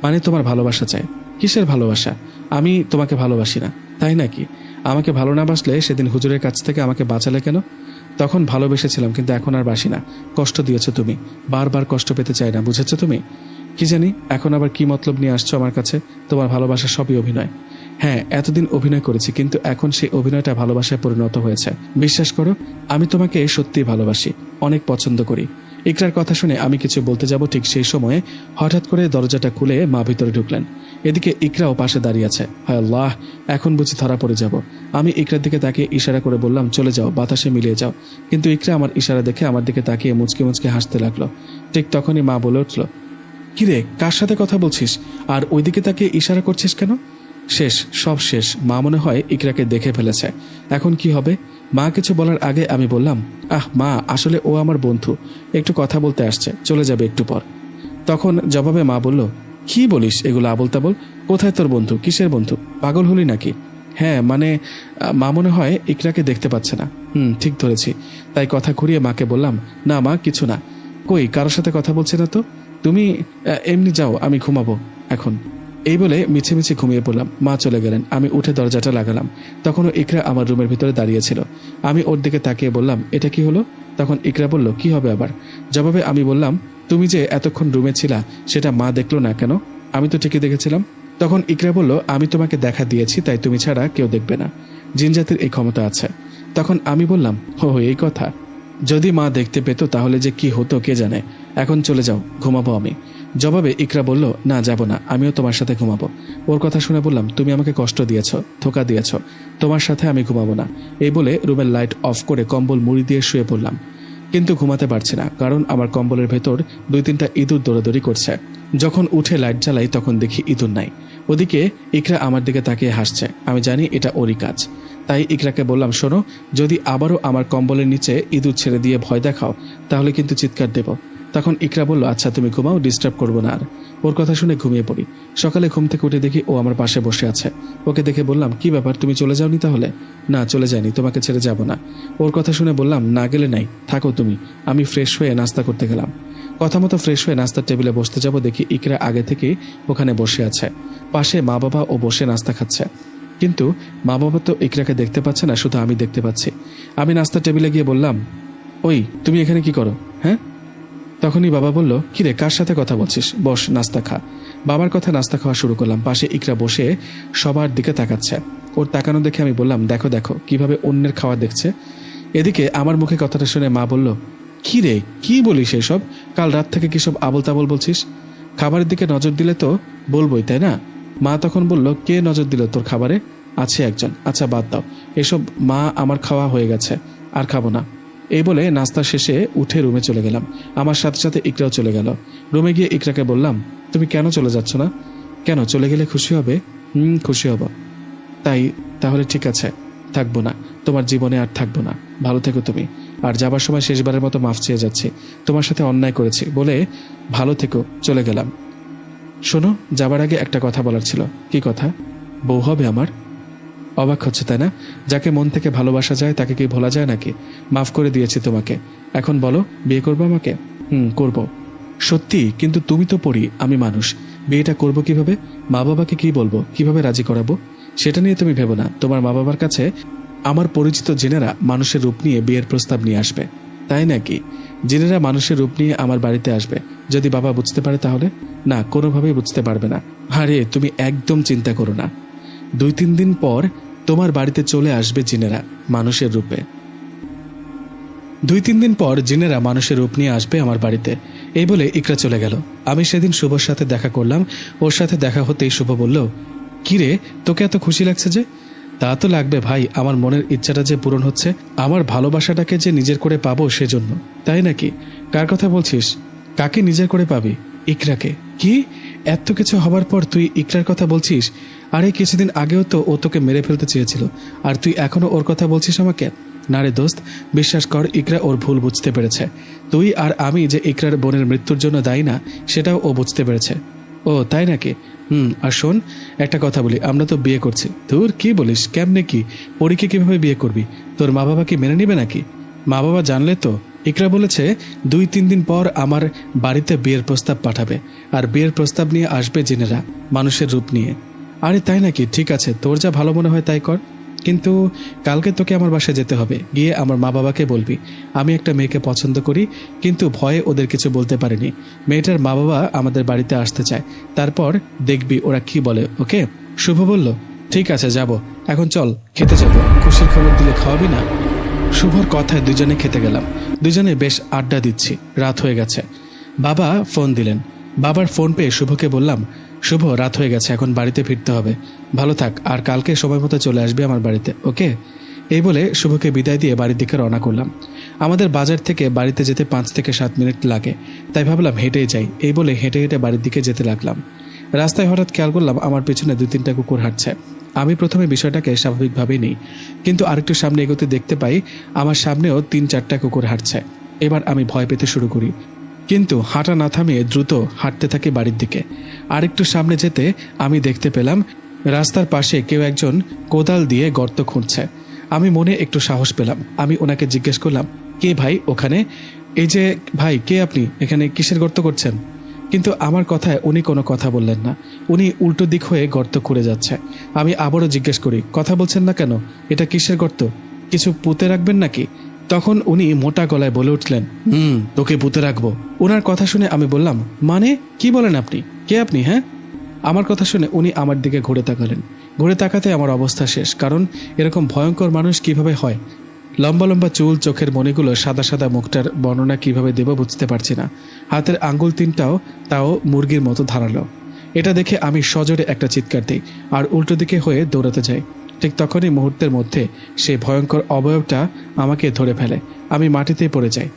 মানে তোমার ভালোবাসা চাই। কিসের ভালোবাসা? আমি তোমাকে ভালোবাসি না, তাই নাকি? আমাকে ভালো না বাসলে সেদিন হুজুরের কাছ থেকে আমাকে বাঁচালে কেন? তখন ভালোবেসেছিলাম, কিন্তু এখন আর বাসি না। কষ্ট দিয়েছো তুমি, বারবার কষ্ট পেতে চাই না, বুঝেছো তুমি? কি জানি এখন আবার কি মতলব নিয়ে আসছো আমার কাছে? তোমার ভালোবাসা সবই অভিনয়। হ্যাঁ, এতদিন অভিনয় করেছি, কিন্তু এখন সেই অভিনয়টা ভালোবাসায় পরিণত হয়েছে। বিশ্বাস করো, আমি তোমাকে সত্যিই ভালোবাসি, অনেক পছন্দ করি। ইকরার কথা শুনে আমি কিছু বলতে যাব, ঠিক সেই সময়ে হঠাৎ করে দরজাটা খুলে মা ভিতরে ঢুকলেন। এদিকে ইকরাও পাশে দাঁড়িয়ে আছে। হায় আল্লাহ, এখন বুঝি ধরা পড়ে যাব। আমি ইকরার দিকে তাকিয়ে ইশারা করে বললাম, চলে যাও, বাতাসে মিলিয়ে যাও। কিন্তু ইকরা আমার ইশারা দেখে আমার দিকে তাকিয়ে মুচকে মুচকে হাসতে লাগলো। ঠিক তখনই মা বলে উঠল, কিরে, কার সাথে কথা বলছিস আর ওইদিকে তাকিয়ে ইশারা করছিস কেন? শেষ, সব শেষ। মা মনে হয় ইকরাকে দেখে ফেলেছে। এখন কি হবে? মা কিছু বলার আগে আমি বললাম, মা, আসলে ও আমার বন্ধু, একটু কথা বলতে আসছে, চলে যাবে একটু পর। তখন জবাবে মা বলল, কি বলিস এগুলো আবোল তাবোল? কোথায় তোর বন্ধু? কিসের বন্ধু? পাগল হলি নাকি? হ্যাঁ মানে, মা মনে হয় ইকরাকে দেখতে পাচ্ছে না। ঠিক ধরেছি। তাই কথা ঘুরিয়ে মাকে বললাম, না মা, কিছু না। কই, কারোর সাথে কথা বলছে না তো। তুমি এমনি যাও, আমি ঘুমাবো এখন। এই বলে মিছে মিছে ঘুমিয়ে পড়লাম। মা চলে গেলেন। আমি উঠে দরজাটা লাগালাম। তখনও ইকরা আমার রুমের ভিতরে দাঁড়িয়েছিল। আমি ওর দিকে তাকিয়ে বললাম, এটা কি হলো? তখন ইকরা বলল, কি হবে আবার? জবাবে আমি বললাম, তুমি যে এতক্ষণ রুমে ছিলা সেটা মা দেখলো না কেন? আমি তো ঠিকই দেখেছিলাম। তখন ইকরা বলল, আমি তোমাকে দেখা দিয়েছি, তাই তুমি ছাড়া কেউ দেখবে না। জিনজাতির এই ক্ষমতা আছে। তখন আমি বললাম, এই কথা। যদি মা দেখতে পেত তাহলে যে কি হতো কে জানে। এখন চলে যাও, ঘুমাবো আমি। জবাবে ইকরা বলল, না, যাব না, আমিও তোমার সাথে ঘুমাবো। ওর কথা শুনে বললাম, তুমি আমাকে কষ্ট দিয়েছ, ধোঁকা দিয়েছ, তোমার সাথে আমি ঘুমাবো না। এই বলে রুমের লাইট অফ করে কম্বল মুড়ি দিয়ে শুয়ে পড়লাম। কিন্তু ঘুমাতে পারছি না, কারণ আমার কম্বলের ভেতর 2-3টা ইঁদুর দৌড়াদৌড়ি করছে। যখন উঠে লাইট জ্বালাই তখন দেখি ইঁদুর নাই। ওদিকে ইকরা আমার দিকে তাকিয়ে হাসছে। আমি জানি এটা ওরই কাজ। তাই ইকরাকে বললাম, শোনো, যদি আবারও আমার কম্বলের নিচে ইঁদুর ছেড়ে দিয়ে ভয় দেখাও তাহলে কিন্তু চিৎকার দেব। তখন ইকরা বলল, আচ্ছা তুমি ঘুমাও, ডিস্টার্ব করবো না আর। ওর কথা শুনে ঘুমিয়ে পড়ি। সকালে ঘুম থেকে উঠে দেখি ও আমার পাশে বসে আছে। ওকে দেখে বললাম, কি ব্যাপার, তুমি চলে যাওনি তাহলে? না, চলে যায়নি, তোমাকে ছেড়ে যাব না। ওর কথা শুনে বললাম, না গেলে নাই, থাকো তুমি। আমি ফ্রেশ হয়ে নাস্তা করতে গেলাম। কথা মতো ফ্রেশ হয়ে নাস্তার টেবিলে বসতে যাব, দেখি ইকরা আগে থেকেই ওখানে বসে আছে। পাশে মা বাবা ও বসে নাস্তা খাচ্ছে। কিন্তু মা বাবা তো ইকরাকে দেখতে পাচ্ছে না, শুধু আমি দেখতে পাচ্ছি। আমি নাস্তার টেবিলে গিয়ে বললাম, ওই তুমি এখানে কি করো? হ্যাঁ? তখনই বাবা বলল, কিরে, কার সাথে কথা বলছিস? বস, নাস্তা খা। বাবার কথা নাস্তা খাওয়া শুরু করলাম। পাশে ইকরা বসে সবার দিকে তাকাচ্ছে। ওর তাকানো দেখে আমি বললাম, দেখো দেখো কিভাবে অন্যের খাওয়া দেখছে। এদিকে আমার মুখে কথাটা শুনে মা বলল, কি রে, কি বলিস এসব? কাল রাত থেকে কি সব আবল তাবল বলছিস? খাবারের দিকে নজর দিলে তো বলবোই, তাই না? মা তখন বলল, কে নজর দিল তোর খাবারে? আছে একজন। আচ্ছা বাদ দাও এসব, মা, আমার খাওয়া হয়ে গেছে, আর খাবো না। এই বলে নাস্তা শেষে উঠে রুমে চলে গেলাম। আমার সাথে সাথে ইকরাও চলে গেল। রুমে গিয়ে ইকরাকে বললাম, তুমি কেন চলে যাচ্ছ না? কেন, চলে গেলে খুশি হবে? খুশি হব। তাহলে ঠিক আছে, থাকবো না, তোমার জীবনে আর থাকবো না। ভালো থেকো তুমি। আর যাবার সময় শেষবারের মতো মাফ চেয়ে যাচ্ছি, তোমার সাথে অন্যায় করেছি বলে। ভালো থেকো, চলে গেলাম। শোনো, যাবার আগে একটা কথা বলার ছিল। কি কথা? বউ হবে আমার? অবাক হচ্ছে তাই না? যাকে মন থেকে ভালোবাসা যায় তাকে কি ভোলা যায় নাকি? মাফ করে দিয়েছি তোমাকে, এখন বলো, বিয়ে করবো আমাকে? করব। সত্যি? কিন্তু তুমি তো পড়ি, আমি মানুষ, বিয়েটা করব কিভাবে? মা বাবাকে কি বলবো, কিভাবে রাজি করাবো? সেটা নিয়ে তুমি ভেবো না। তোমার মা বাবার কাছে আমার পরিচিত জেনেরা মানুষের রূপ নিয়ে বিয়ের প্রস্তাব নিয়ে আসবে। তাই নাকি? জেনেরা মানুষের রূপ নিয়ে আমার বাড়িতে আসবে। যদি বাবা বুঝতে পারে তাহলে? না, কোনোভাবেই বুঝতে পারবে না। আরে তুমি একদম চিন্তা করো না, 2-3 দিন পর তোমার বাড়িতে চলে আসবে জিনেরা মানুষের রূপে। 2-3 দিন পর জিনেরা মানুষের রূপ নিয়ে আসবে আমার বাড়িতে। এই বলে ইকরা চলে গেল। আমি সেদিন শুভর সাথে দেখা করলাম। ওর সাথে দেখা হতেই শুভ বলল, কিরে তোকে এত খুশি লাগছে যে? তা তো লাগবে ভাই, আমার মনের ইচ্ছাটা যে পূরণ হচ্ছে, আমার ভালোবাসাটাকে যে নিজের করে পাবো সেজন্য। তাই নাকি? কার কথা বলছিস? কাকে নিজের করে পাবি? ইকরাকে। কি? এত কিছু হবার পর তুই ইকরার কথা বলছিস? আরে কিছুদিন আগেও তো ও তোকে মেরে ফেলতে চেয়েছিল, আর তুই এখনো ওর কথা বলছিস আমাকে? না রে দোস্ত, বিশ্বাস কর, ইকরা ওর ভুল বুঝতে পেরেছে। তুই আর আমি যে ইকরার বোনের মৃত্যুর জন্য দায়ী না, সেটাও ও বুঝতে পেরেছে। ও তাই নাকি? আর শোন, একটা কথা বলি, আমরা তো বিয়ে করছি। তোর কি বলিস? কেমনে কি? পরীকে কিভাবে বিয়ে করবি? তোর মা বাবা কি মেনে নিবে নাকি? মা বাবা জানলে তো। ইকরা বলেছে 2-3 দিন পর আমার বাড়িতে বিয়ের প্রস্তাব পাঠাবে, আর বিয়ের প্রস্তাব নিয়ে আসবে জিনেরা মানুষের রূপ নিয়ে। আরে তাই নাকি? ঠিক আছে, তোর যা ভালো মনে হয় তাই কর, কিন্তু কালকে তোকে আমার বাসায় যেতে হবে। গিয়ে আমার মা বাবাকে বলবি আমি একটা মেয়েকে পছন্দ করি, কিন্তু ভয়ে ওদের কিছু বলতে পারিনি। মেয়েটার মা বাবা আমাদের বাড়িতে আসতে চায়, তারপর দেখবি ওরা কি বলে। ওকে? শুভ বলল, ঠিক আছে যাব। এখন চল খেতে যাব। খুশির খবর দিলে খাওয়াবি না? শুভর কথায় দুজনে খেতে গেলাম। দুজনে বেশ আড্ডা দিচ্ছি। রাত হয়ে গেছে। বাবা ফোন দিলেন। বাবার ফোন পেয়ে শুভকে বললাম, শুভ, রাত হয়ে গেছে, এখন বাড়িতে ফিরতে হবে। ভালো থাক, আর কালকে সময় মতো চলে আসবে আমার বাড়িতে। ওকে? এই বলে শুভকে বিদায় দিয়ে বাড়ির দিকে রওনা করলাম। আমাদের বাজার থেকে বাড়িতে যেতে 5 থেকে 7 মিনিট লাগে, তাই ভাবলাম হেঁটেই যাই। এই বলে হেঁটে হেঁটে বাড়ির দিকে যেতে লাগলাম। রাস্তায় হঠাৎ খেয়াল করলাম আমার পেছনে 2-3টা কুকুর হাঁটছে। আমি প্রথমে বিষয়টাকে স্বাভাবিকভাবেই নিই, কিন্তু আরেকটু সামনে এগোতে দেখতে পাই আমার সামনেও 3-4টা কুকুর হাঁটছে। এবার আমি ভয় পেতে শুরু করি, কিন্তু হাঁটা না থামিয়ে দ্রুত হাঁটতে থাকি বাড়ির দিকে। আরেকটু সামনে যেতে আমি দেখতে পেলাম রাস্তার পাশে কেউ একজন কোদাল দিয়ে গর্ত খুঁড়ছে। আমি মনে একটু সাহস পেলাম। আমি ওনাকে জিজ্ঞেস করলাম, কে ভাই ওখানে? এই যে ভাই, কে আপনি? এখানে কিসের গর্ত করছেন? কিন্তু আমার কথায় উনি কোনো কথা বললেন না। উনি উল্টো দিক হয়ে গর্ত খুঁড়ে যাচ্ছে। আমি আবারও জিজ্ঞেস করি, কথা বলছেন না কেন? এটা কিসের গর্ত? কিছু পুঁতে রাখবেন নাকি? তখন উনি মোটা গলায় বলে উঠলেন, তোকে পুঁতে রাখবো। ওনার কথা শুনে আমি বললাম, মানে কি বলেন আপনি? কে আপনি? হ্যাঁ? আমার কথা শুনে উনি আমার দিকে ঘুরে তাকালেন। ঘুরে তাকাতে আমার অবস্থা শেষ, কারণ এরকম ভয়ঙ্কর মানুষ কিভাবে হয়? লম্বা লম্বা চুল, চোখের মণিগুলো, সাদা সাদা মুখটার বর্ণনা কিভাবে দেব বুঝতে পারছি না। হাতের আঙ্গুল 3টাও তাও মুরগির মতো ধারালো। এটা দেখে আমি সজোরে একটা চিৎকার দিই আর উল্টো দিকে হয়ে দৌড়াতে যাই। ঠিক তখনই মুহূর্তের মধ্যে সেই ভয়ঙ্কর অবয়বটা আমাকে ধরে ফেলে। আমি মাটিতে পড়ে যাই।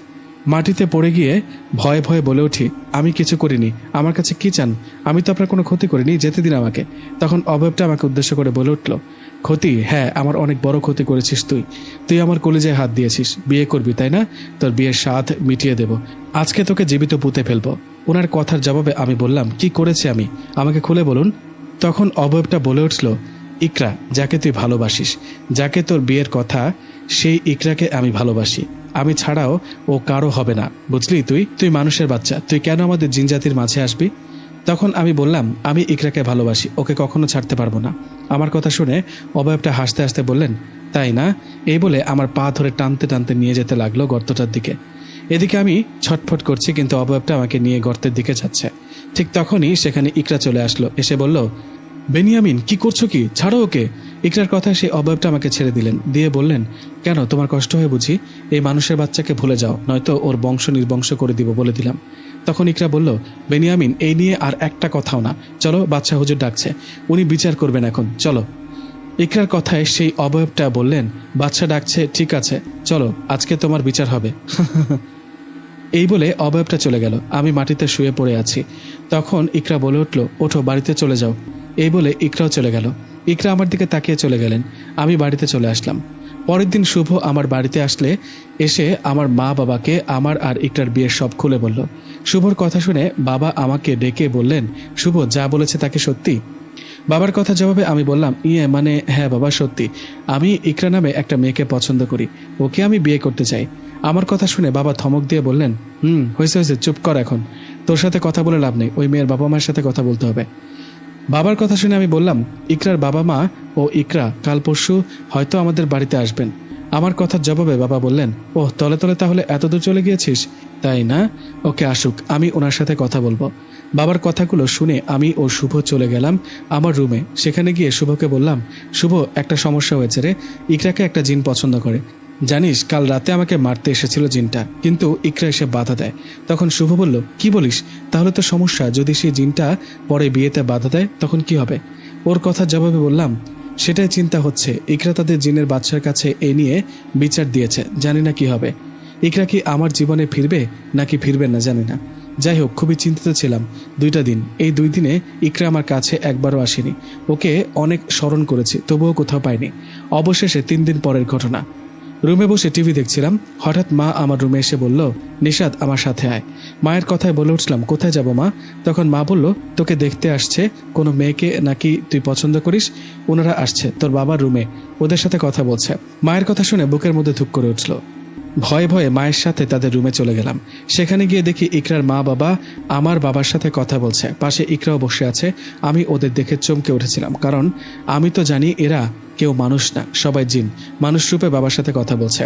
মাটিতে পড়ে গিয়ে ভয়ে ভয়ে বলে উঠি, আমি কিছু করিনি, আমার কাছে কি চান? আমি তো আপনার কোনো ক্ষতি করিনি, যেতে দিন আমাকে। তখন অবয়বটা আমাকে উদ্দেশ্য করে বলে উঠল, ক্ষতি? হ্যাঁ, আমার অনেক বড় ক্ষতি করেছিস তুই। তুই আমার কলিজায় হাত দিয়েছিস। বিয়ে করবি তাই না? তোর বিয়ের স্বাদ মিটিয়ে দেব। আজকে তোকে জীবিত পুঁতে ফেলবো। ওনার কথার জবাবে আমি বললাম, কি করেছি আমি? আমাকে খুলে বলুন। তখন অবয়বটা বলে উঠল, ইকরা, যাকে তুই ভালোবাসিস, যাকে তোর বিয়ের কথা, সেই ইকরাকে আমি ভালোবাসি। আমি ছাড়াও ও কারো হবে না, বুঝলি? তুই মানুষের বাচ্চা, তুই কেন আমাদের জিনজাতির মাঝে আসবি? তখন আমি বললাম, আমি ইকরাকে ভালোবাসি, ওকে কখনো ছাড়তে পারবো না। আমার কথা শুনে অবয়বটা হাসতে হাসতে বললেন, তাই না? এই বলে আমার পা ধরে টানতে টানতে নিয়ে যেতে লাগলো গর্তটার দিকে। এদিকে আমি ছটফট করছি, কিন্তু অবয়বটা আমাকে নিয়ে গর্তের দিকে যাচ্ছে। ঠিক তখনই সেখানে ইকরা চলে আসলো। এসে বলল, বেনিয়ামিন, কি করছো? কি? ছাড়ো ওকে। ইকরার কথায় সেই অবয়বটা আমাকে ছেড়ে দিলেন, দিয়ে বললেন, কেন, তোমার কষ্ট হয়ে বুঝি? এই মানুষের বাচ্চাকে ভুলে যাও, নয়তো ওর বংশ নির্বংশ করে দিব বলে দিলাম। তখন ইকরা বলল, বেনিয়ামিন, এই নিয়ে আর একটা কথাও না, চলো, বাচ্চা হুজুর ডাকছে, উনি বিচার করবেন এখন, চলো। ইকরার কথায় সেই অবয়বটা বললেন, বাচ্চা ডাকছে, ঠিক আছে, চলো, আজকে তোমার বিচার হবে। এই বলে অবয়বটা চলে গেল। আমি মাটিতে শুয়ে পড়ে আছি। তখন ইকরা বলে উঠল, ওঠো, বাড়িতে চলে যাও। এই বলে ইকরাও চলে গেল। ইকরা আমার দিকে তাকিয়ে চলে গেলেন। আমি বাড়িতে চলে আসলাম। পরের দিন শুভ আমার বাড়িতে এসে আমার মা বাবাকে আমার আর ইকরার বিয়ের সব খুলে বলল। শুভর কথা শুনে বাবা আমাকে ডেকে বললেন, শুভ যা বলেছে তাকে সত্যি? বাবার কথা জবাবে আমি বললাম, মানে হ্যাঁ বাবা, সত্যি। আমি ইকরা নামে একটা মেয়েকে পছন্দ করি, ওকে আমি বিয়ে করতে চাই। আমার কথা শুনে বাবা ধমক দিয়ে বললেন, হয়েছে হয়েছে, চুপ কর এখন, তোর সাথে কথা বলে লাভ নেই, ওই মেয়ের বাবা মায়ের সাথে কথা বলতে হবে। বাবার কথা শুনে আমি বললাম, ইকরার বাবা মা ও ইকরা কাল পরশু হয়তো আমাদের বাড়িতে আসবেন। আমার কথার জবাবে বাবা বললেন, ওহ, তলে তলে তাহলে এতদূর চলে গিয়েছিস, তাই না? ওকে আসুক, আমি ওনার সাথে কথা বলবো। বাবার কথাগুলো শুনে আমি ও শুভ চলে গেলাম আমার রুমে। সেখানে গিয়ে শুভকে বললাম, শুভ, একটা সমস্যা হয়েছে রে। ইকরাকে একটা জিন পছন্দ করে। জানিস, কাল রাতে আমাকে মারতে এসেছিল জিনটা, কিন্তু ইকরা এসে বাধা দেয়। তখন শুভ বলল, কি বলিস? তাহলে তো সমস্যা। যদি সেই জিনটা পরে বিয়েতে বাধা দেয় তখন কি হবে? ওর কথার জবাবে বললাম, সেটাই চিন্তা হচ্ছে। ইকরা তাদের জিনের বাদশার কাছে এ নিয়ে বিচার দিয়েছে, জানি না কি হবে। ইকরা কি আমার জীবনে ফিরবে নাকি ফিরবে না জানি না। যাই হোক, খুবই চিন্তিত ছিলাম 2টা দিন। এই 2 দিনে ইকরা আমার কাছে একবারও আসেনি। ওকে অনেক স্মরণ করেছি, তবুও কোথাও পাইনি। অবশেষে 3 দিন পরের ঘটনা। রুমে বসে টিভি দেখছিলাম। হঠাৎ মা আমার রুমে এসে বলল, নিশাদ, আমার সাথে আয়। মায়ের কথায় বলে উঠলাম, কোথায় যাব মা? তখন মা বলল, তোকে দেখতে আসছে কোনো মেয়েকে নাকি তুই পছন্দ করিস, ওনারা আসছে তোর বাবার রুমে, ওদের সাথে কথা বলছে। মায়ের কথা শুনে বুকের মধ্যে ধুক করে উঠল। ভয়ে ভয়ে মায়ের সাথে তাদের রুমে চলে গেলাম। সেখানে গিয়ে দেখি ইকরার মা বাবা আমার বাবার সাথে কথা বলছে, পাশে ইকরাও বসে আছে। আমি ওদের দেখে চমকে উঠেছিলাম, কারণ আমি তো জানি এরা কেউ মানুষ না, সবাই জিন। মানুষ রূপে বাবার সাথে কথা বলছে।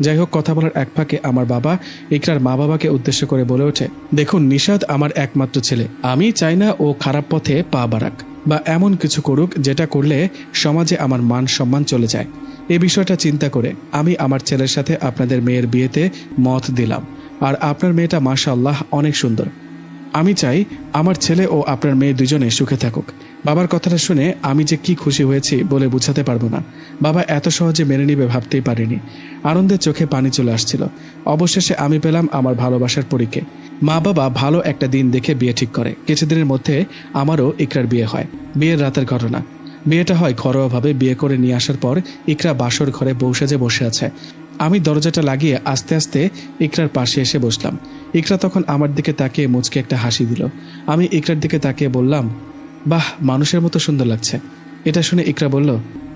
যাই হোক, কথা বলার এক ফাঁকে আমার বাবা ইকরার মা বাবাকে উদ্দেশ্য করে বলে ওঠে, দেখুন, নিশাদ আমার একমাত্র ছেলে। আমি চাই না ও খারাপ পথে পা বাড়াক বা এমন কিছু করুক যেটা করলে সমাজে আমার মান সম্মান চলে যায়। এই বিষয়টা চিন্তা করে আমি আমার ছেলের সাথে আপনাদের মেয়ের বিয়েতে মত দিলাম। আর আপনার মেয়েটা মাশাআল্লাহ অনেক সুন্দর। আমি চাই আমার ছেলে ও আপনার মেয়ে দুজনে সুখে থাকুক। বাবার কথাটা শুনে আমি যে কি খুশি হয়েছি বলে বোঝাতে পারবো না। বাবা এত সহজে মেনে নিবে ভাবতেই পারিনি। আনন্দের চোখে পানি চলে আসছিল। অবশেষে আমি পেলাম আমার ভালোবাসার পরীকে। মা বাবা ভালো একটা দিন দেখে বিয়ে ঠিক করে। কিছুদিনের মধ্যে আমারও ইকরার বিয়ে হয়। বিয়ের রাতের ঘটনা। বিয়েটা হয় ঘরোয়াভাবে। বিয়ে করে নিয়ে আসার পর ইকরা বাসর ঘরে বউ সেজে বসে আছে। আমি দরজাটা লাগিয়ে আস্তে আস্তে ইকরার পাশে এসে বসলাম। ইকরা তখন আমার দিকে তাকিয়ে মুচকে একটা হাসি দিল। আমি ইকরার দিকে তাকিয়ে বললাম, বাহ, মানুষের মতো সুন্দর লাগছে। এটা শুনে ইকরা বলল,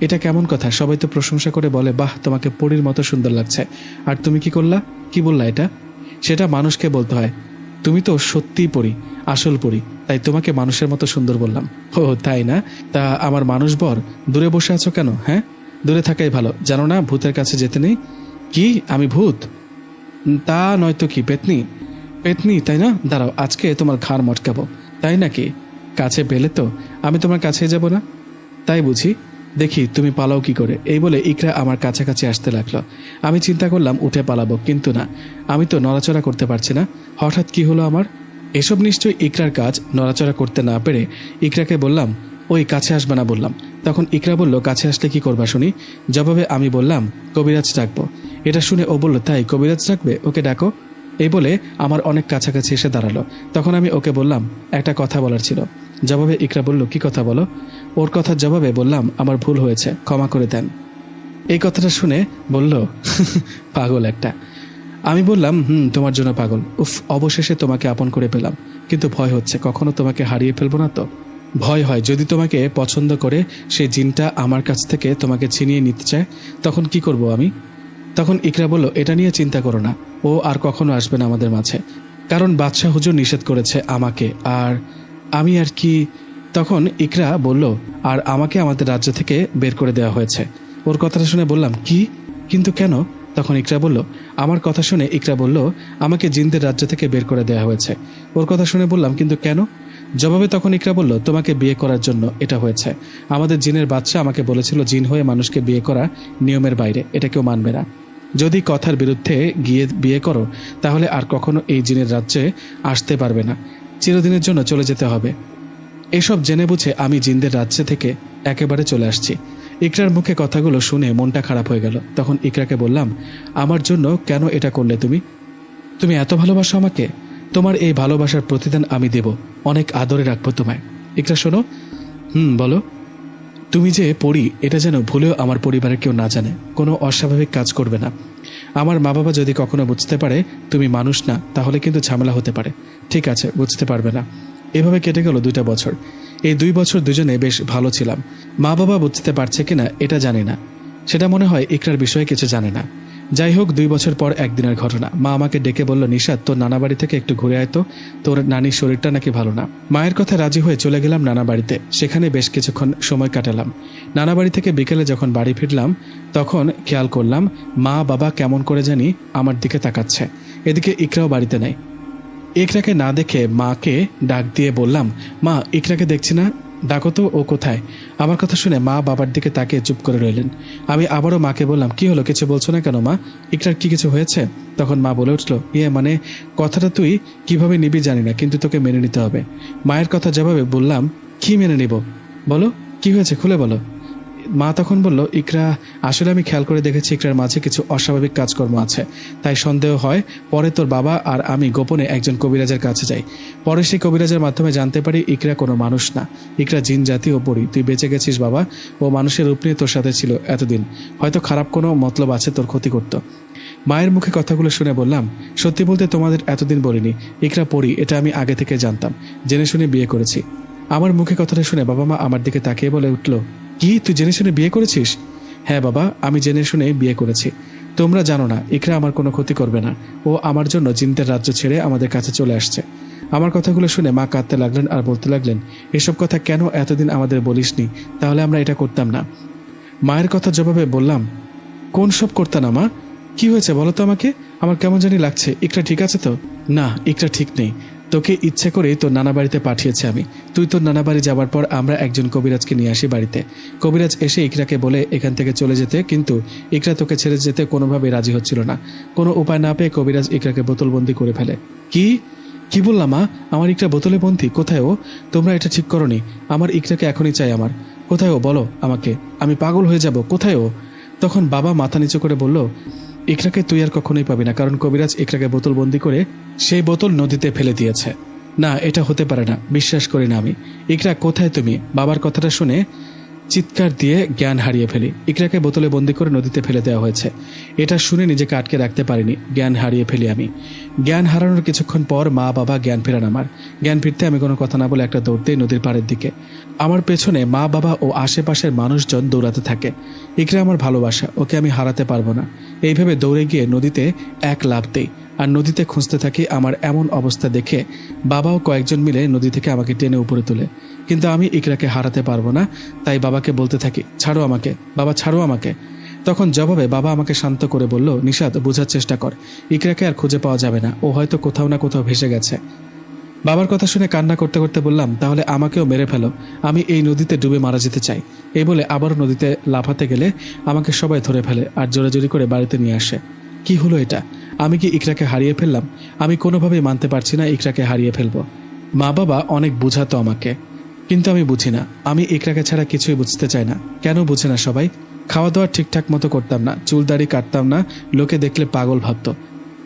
এটা কেমন কথা? সবাই তো প্রশংসা করে বলে, বাহ, তোমাকে পরীর মতো সুন্দর লাগছে, আর তুমি কি করলা? কি বললা এটা? সেটা মানুষকে বলতে হয়। তুমি তো সত্যিই পরী, আসল পরী, তাই তোমাকে মানুষের মতো সুন্দর বললাম। ও তাই না? তা আমার মানুষ বর, দূরে বসে আছো কেন? হ্যাঁ, দূরে থাকাই ভালো। জানো না ভূতের কাছে যেতে নেই? কি, আমি ভূত? তা নয়তো কি, পেতনি? পেতনি তাই না? দাঁড়াও, আজকে তোমার ঘাড় মটকাবো। তাই নাকি? কাছে পেলে তো আমি তোমার কাছে যাব না? তাই বুঝি? দেখি তুমি পালাও কি করে। এই বলে ইকরা আমার কাছাকাছি আসতে লাগলো। আমি চিন্তা করলাম উঠে পালাবো, কিন্তু না, আমি তো নড়াচড়া করতে পারছি না। হঠাৎ কি হলো আমার? এসব নিশ্চয়ই ইকরার কাজ। নড়াচড়া করতে না পেরে ইকরাকে বললাম, ওই কাছে আসবে না বললাম। তখন ইকরা বলল, কাছে আসলে কি করবা শুনি? জবাবে আমি বললাম, কবিরাজ ডাকবো। এটা শুনে ও বলল, তাই কবিরাজ ডাকবে? ওকে ডাকো। এই বলে আমার অনেক কাছাকাছি এসে দাঁড়ালো। তখন আমি ওকে বললাম, একটা কথা বলার ছিল। জবাবে ইকরা বলল, কি কথা বলো? ওর কথার জবাবে বললাম, আমার ভুল হয়েছে, ক্ষমা করে দেন। এই কথাটা শুনে বলল, পাগল একটা। আমি বললাম, তোমার জন্য পাগল। উফ, অবশেষে তোমাকে আপন করে পেলাম, কিন্তু ভয় হচ্ছে কখনো তোমাকে হারিয়ে ফেলবো না তো। ভয় হয় যদি তোমাকে পছন্দ করে সেই জিনটা আমার কাছ থেকে তোমাকে ছিনিয়ে নিতে চায়, তখন কি করব আমি? তখন ইকরা বলল, এটা নিয়ে চিন্তা করো না, ও আর কখনো আসবে না আমাদের মাঝে, কারণ বাদশাহ হুজুর নিষেধ করেছে আমাকে। আর আমি আর কি? তখন ইকরা বলল, আর আমাকে আমাদের রাজ্য থেকে বের করে দেওয়া হয়েছে। ওর কথাটা শুনে বললাম, কি? কিন্তু কেন? তখন ইকরা বলল, আমার কথা শুনে ইকরা বলল, আমাকে জিনদের রাজ্য থেকে বের করে দেওয়া হয়েছে। ওর কথা শুনে বললাম, কিন্তু কেন? জবাবে তখন ইকরা বলল, তোমাকে বিয়ে করার জন্য এটা হয়েছে। আমাদের জিনের বাদশা আমাকে বলেছিল, জিন হয়ে মানুষকে বিয়ে করা নিয়মের বাইরে, এটা কেউ মানবে না। যদি কথার বিরুদ্ধে গিয়ে বিয়ে করো তাহলে আর কখনো এই জিনের রাজ্যে আসতে পারবে না, চিরদিনের জন্য চলে যেতে হবে। এসব জেনে বুঝে আমি জিনদের রাজ্য থেকে একেবারে চলে আসছি। ইকরার মুখে কথাগুলো শুনে মনটা খারাপ হয়ে গেল। তখন ইকরাকে বললাম, আমার জন্য কেন এটা করলে তুমি? তুমি এত ভালোবাসো আমাকে, তোমার এই ভালোবাসার প্রতিদান আমি দেব, অনেক আদরে রাখবো তোমায়। ইকরা শোনো। বলো। তুমি যে পড়ি এটা যেন ভুলেও আমার পরিবারের কেউ না জানে, কোনো অস্বাভাবিক কাজ করবে না। আমার মা বাবা যদি কখনো বুঝতে পারে তুমি মানুষ না, তাহলে কিন্তু ঝামেলা হতে পারে। ঠিক আছে, বুঝতে পারবে না। এভাবে কেটে গেল 2টা বছর। এই 2 বছর দুজনে বেশ ভালো ছিলাম। মা বাবা বুঝতে পারছে কিনা এটা জানি না, সেটা মনে হয় ইকরার বিষয়ে কিছু জানে না। যাই হোক, 2 বছর পর একদিনের ঘটনা। মা আমাকে ডেকে বলল, নিশাত, তোর নানা বাড়ি থেকে একটু ঘুরে আয় তো, তোর নানির শরীরটা নাকি ভালো না। মায়ের কথা রাজি হয়ে চলে গেলাম নানা বাড়িতে। সেখানে বেশ কিছুক্ষণ সময় কাটালাম। নানা বাড়ি থেকে বিকেলে যখন বাড়ি ফিরলাম তখন খেয়াল করলাম মা বাবা কেমন করে জানি আমার দিকে তাকাচ্ছে। এদিকে ইকরাও বাড়িতে নাই। ইকরাকে না দেখে মাকে ডাক দিয়ে বললাম, মা ইকরাকে দেখছি না, ডাকো তো, ও কোথায়? আমার কথা শুনে মা বাবার দিকে তাকিয়ে চুপ করে রইলেন। আমি আবারও মাকে বললাম, কি হলো, কিছু বলছো না কেন মা? ইকরার কি কিছু হয়েছে? তখন মা বলে উঠলো, মানে কথাটা তুই কিভাবে নিবি জানি না, কিন্তু তোকে মেনে নিতে হবে। মায়ের কথা জবাবে বললাম, কি মেনে নিব? বলো কি হয়েছে, খুলে বলো। মা তখন বলল, ইকরা, আসলে আমি খেয়াল করে দেখেছি ইকরার মাঝে কিছু অস্বাভাবিক কাজকর্ম আছে, তাই সন্দেহ হয়। পরে তোর বাবা আর আমি গোপনে একজন কবিরাজের কাছে যাই। পরে সেই কবিরাজের মাধ্যমে জানতে পারি ইকরা কোনো মানুষ না, ইকরা জিন জাতি ও পরি। তুই বেঁচে গেছিস বাবা, ও মানুষের রূপ নিয়ে তোর সাথে ছিল এতদিন, হয়তো খারাপ কোনো মতলব আছে তোর ক্ষতি করত। মায়ের মুখে কথাগুলো শুনে বললাম, সত্যি বলতে তোমাদের এতদিন বলিনি, ইকরা পরি, এটা আমি আগে থেকে জানতাম, জেনে শুনে বিয়ে করেছি। আমার মুখে কথাটা শুনে বাবা মা আমার দিকে তাকিয়ে বলে উঠল, কি তুই জেনে শুনে বিয়ে করেছিস? হ্যাঁ বাবা, আমি জেনে শুনে বিয়ে করেছি। তোমরা জানো না ইকরা আমার কোনো ক্ষতি করবে না, ও আমার জন্য জিনদের রাজ্য ছেড়ে আমাদের কাছে চলে আসছে। আমার কথাগুলো শুনে মা কাঁদতে লাগলেন আর বলতে লাগলেন, এসব কথা কেন এতদিন আমাদের বলিসনি, তাহলে আমরা এটা করতাম না। মায়ের কথা জবাবে বললাম, কোন সব করতাম না মা? কি হয়েছে বলো তো আমাকে, আমার কেমন জানি লাগছে। ইকরা ঠিক আছে তো? না, ইকরা ঠিক নেই। তোকে ইচ্ছে করে তোর নানা বাড়িতে পাঠিয়েছে আমি। তুই তোর নানা বাড়ি যাবার পর আমরা একজন কবিরাজকে নিয়ে আসি বাড়িতে। কবিরাজ এসে ইকরাকে বলে এখান থেকে চলে যেতে, কিন্তু ইকরা তোকে ছেড়ে যেতে কোনোভাবেই রাজি হচ্ছিল না। কোনো উপায় না পেয়ে কবিরাজ ইকরাকে বোতলবন্দি করে ফেলে। কি বললাম মা? আমার ইকরা বোতলে বন্দি? কোথায় ও? তোমরা এটা ঠিক করনি। আমার ইকরাকে এখনই চাই আমার। কোথায় ও বলো আমাকে, আমি পাগল হয়ে যাব। কোথায় ও? তখন বাবা মাথা নিচু করে বলল, ইকরাকে তুই আর কখনোই পাবি না, কারণ কবিরাজ ইকরাকে বোতলবন্দি করে সেই বোতল নদীতে ফেলে দিয়েছে। না, এটা হতে পারে না, বিশ্বাস করি না আমি। ইকরা কোথায় তুমি? বাবার কথাটা শুনে চিৎকার দিয়ে জ্ঞান হারিয়ে ফেলি। ইকরাকে বোতলে বন্দি করে নদীতে ফেলে দেওয়া হয়েছে। এটা শুনে নিজেকে আটকে রাখতে পারিনি, জ্ঞান হারিয়ে ফেলি আমি। জ্ঞান হারানোর কিছুক্ষণ পর মা বাবা জ্ঞান ফেরান আমার। জ্ঞান ফিরতে আমি কোনো কথা না বলে একটা দৌড়তেই নদীর পাড়ের দিকে। আমার পেছনে মা বাবা ও আশেপাশের মানুষজন দৌড়াতে থাকে। ইকরা আমার ভালোবাসা, ওকে আমি হারাতে পারবো না। এইভাবে দৌড়ে গিয়ে নদীতে এক লাফ দেই আর নদীতে খুঁজতে থাকি। আমার এমন অবস্থা দেখে বাবাও কয়েকজন মিলে নদী থেকে আমাকে টেনে উপরে তোলে, কিন্তু আমি ইকরাকে হারাতে পারবো না। তাই বাবাকে বলতে থাকি, ছাড়ো আমাকে বাবা, ছাড়ো আমাকে। তখন জবাবে বাবা আমাকে শান্ত করে বলল, নিশাত, বোঝার চেষ্টা কর, ইকরাকে আর খুঁজে পাওয়া যাবে না, ও হয়তো কোথাও না কোথাও ভেসে গেছে। বাবার কথা শুনে কান্না করতে করতে বললাম, তাহলে আমাকেও মেরে ফেলো, আমি এই নদীতে ডুবে মারা যেতে চাই। এই বলে আবারও নদীতে লাফাতে গেলে আমাকে সবাই ধরে ফেলে আর জোরাজোরি করে বাড়িতে নিয়ে আসে। কি হলো এটা? আমি কি ইকরাকে হারিয়ে ফেললাম? আমি কোনোভাবেই মানতে পারছি না ইকরাকে হারিয়ে ফেলবো। মা বাবা অনেক বুঝাতো আমাকে, কিন্তু আমি বুঝি না। আমি ইকরাকে ছাড়া কিছুই বুঝতে চাই না। কেন বুঝে না সবাই? খাওয়া দাওয়া ঠিকঠাক মতো করতাম না, চুল দাড়ি কাটতাম না, লোকে দেখলে পাগল ভাবতো।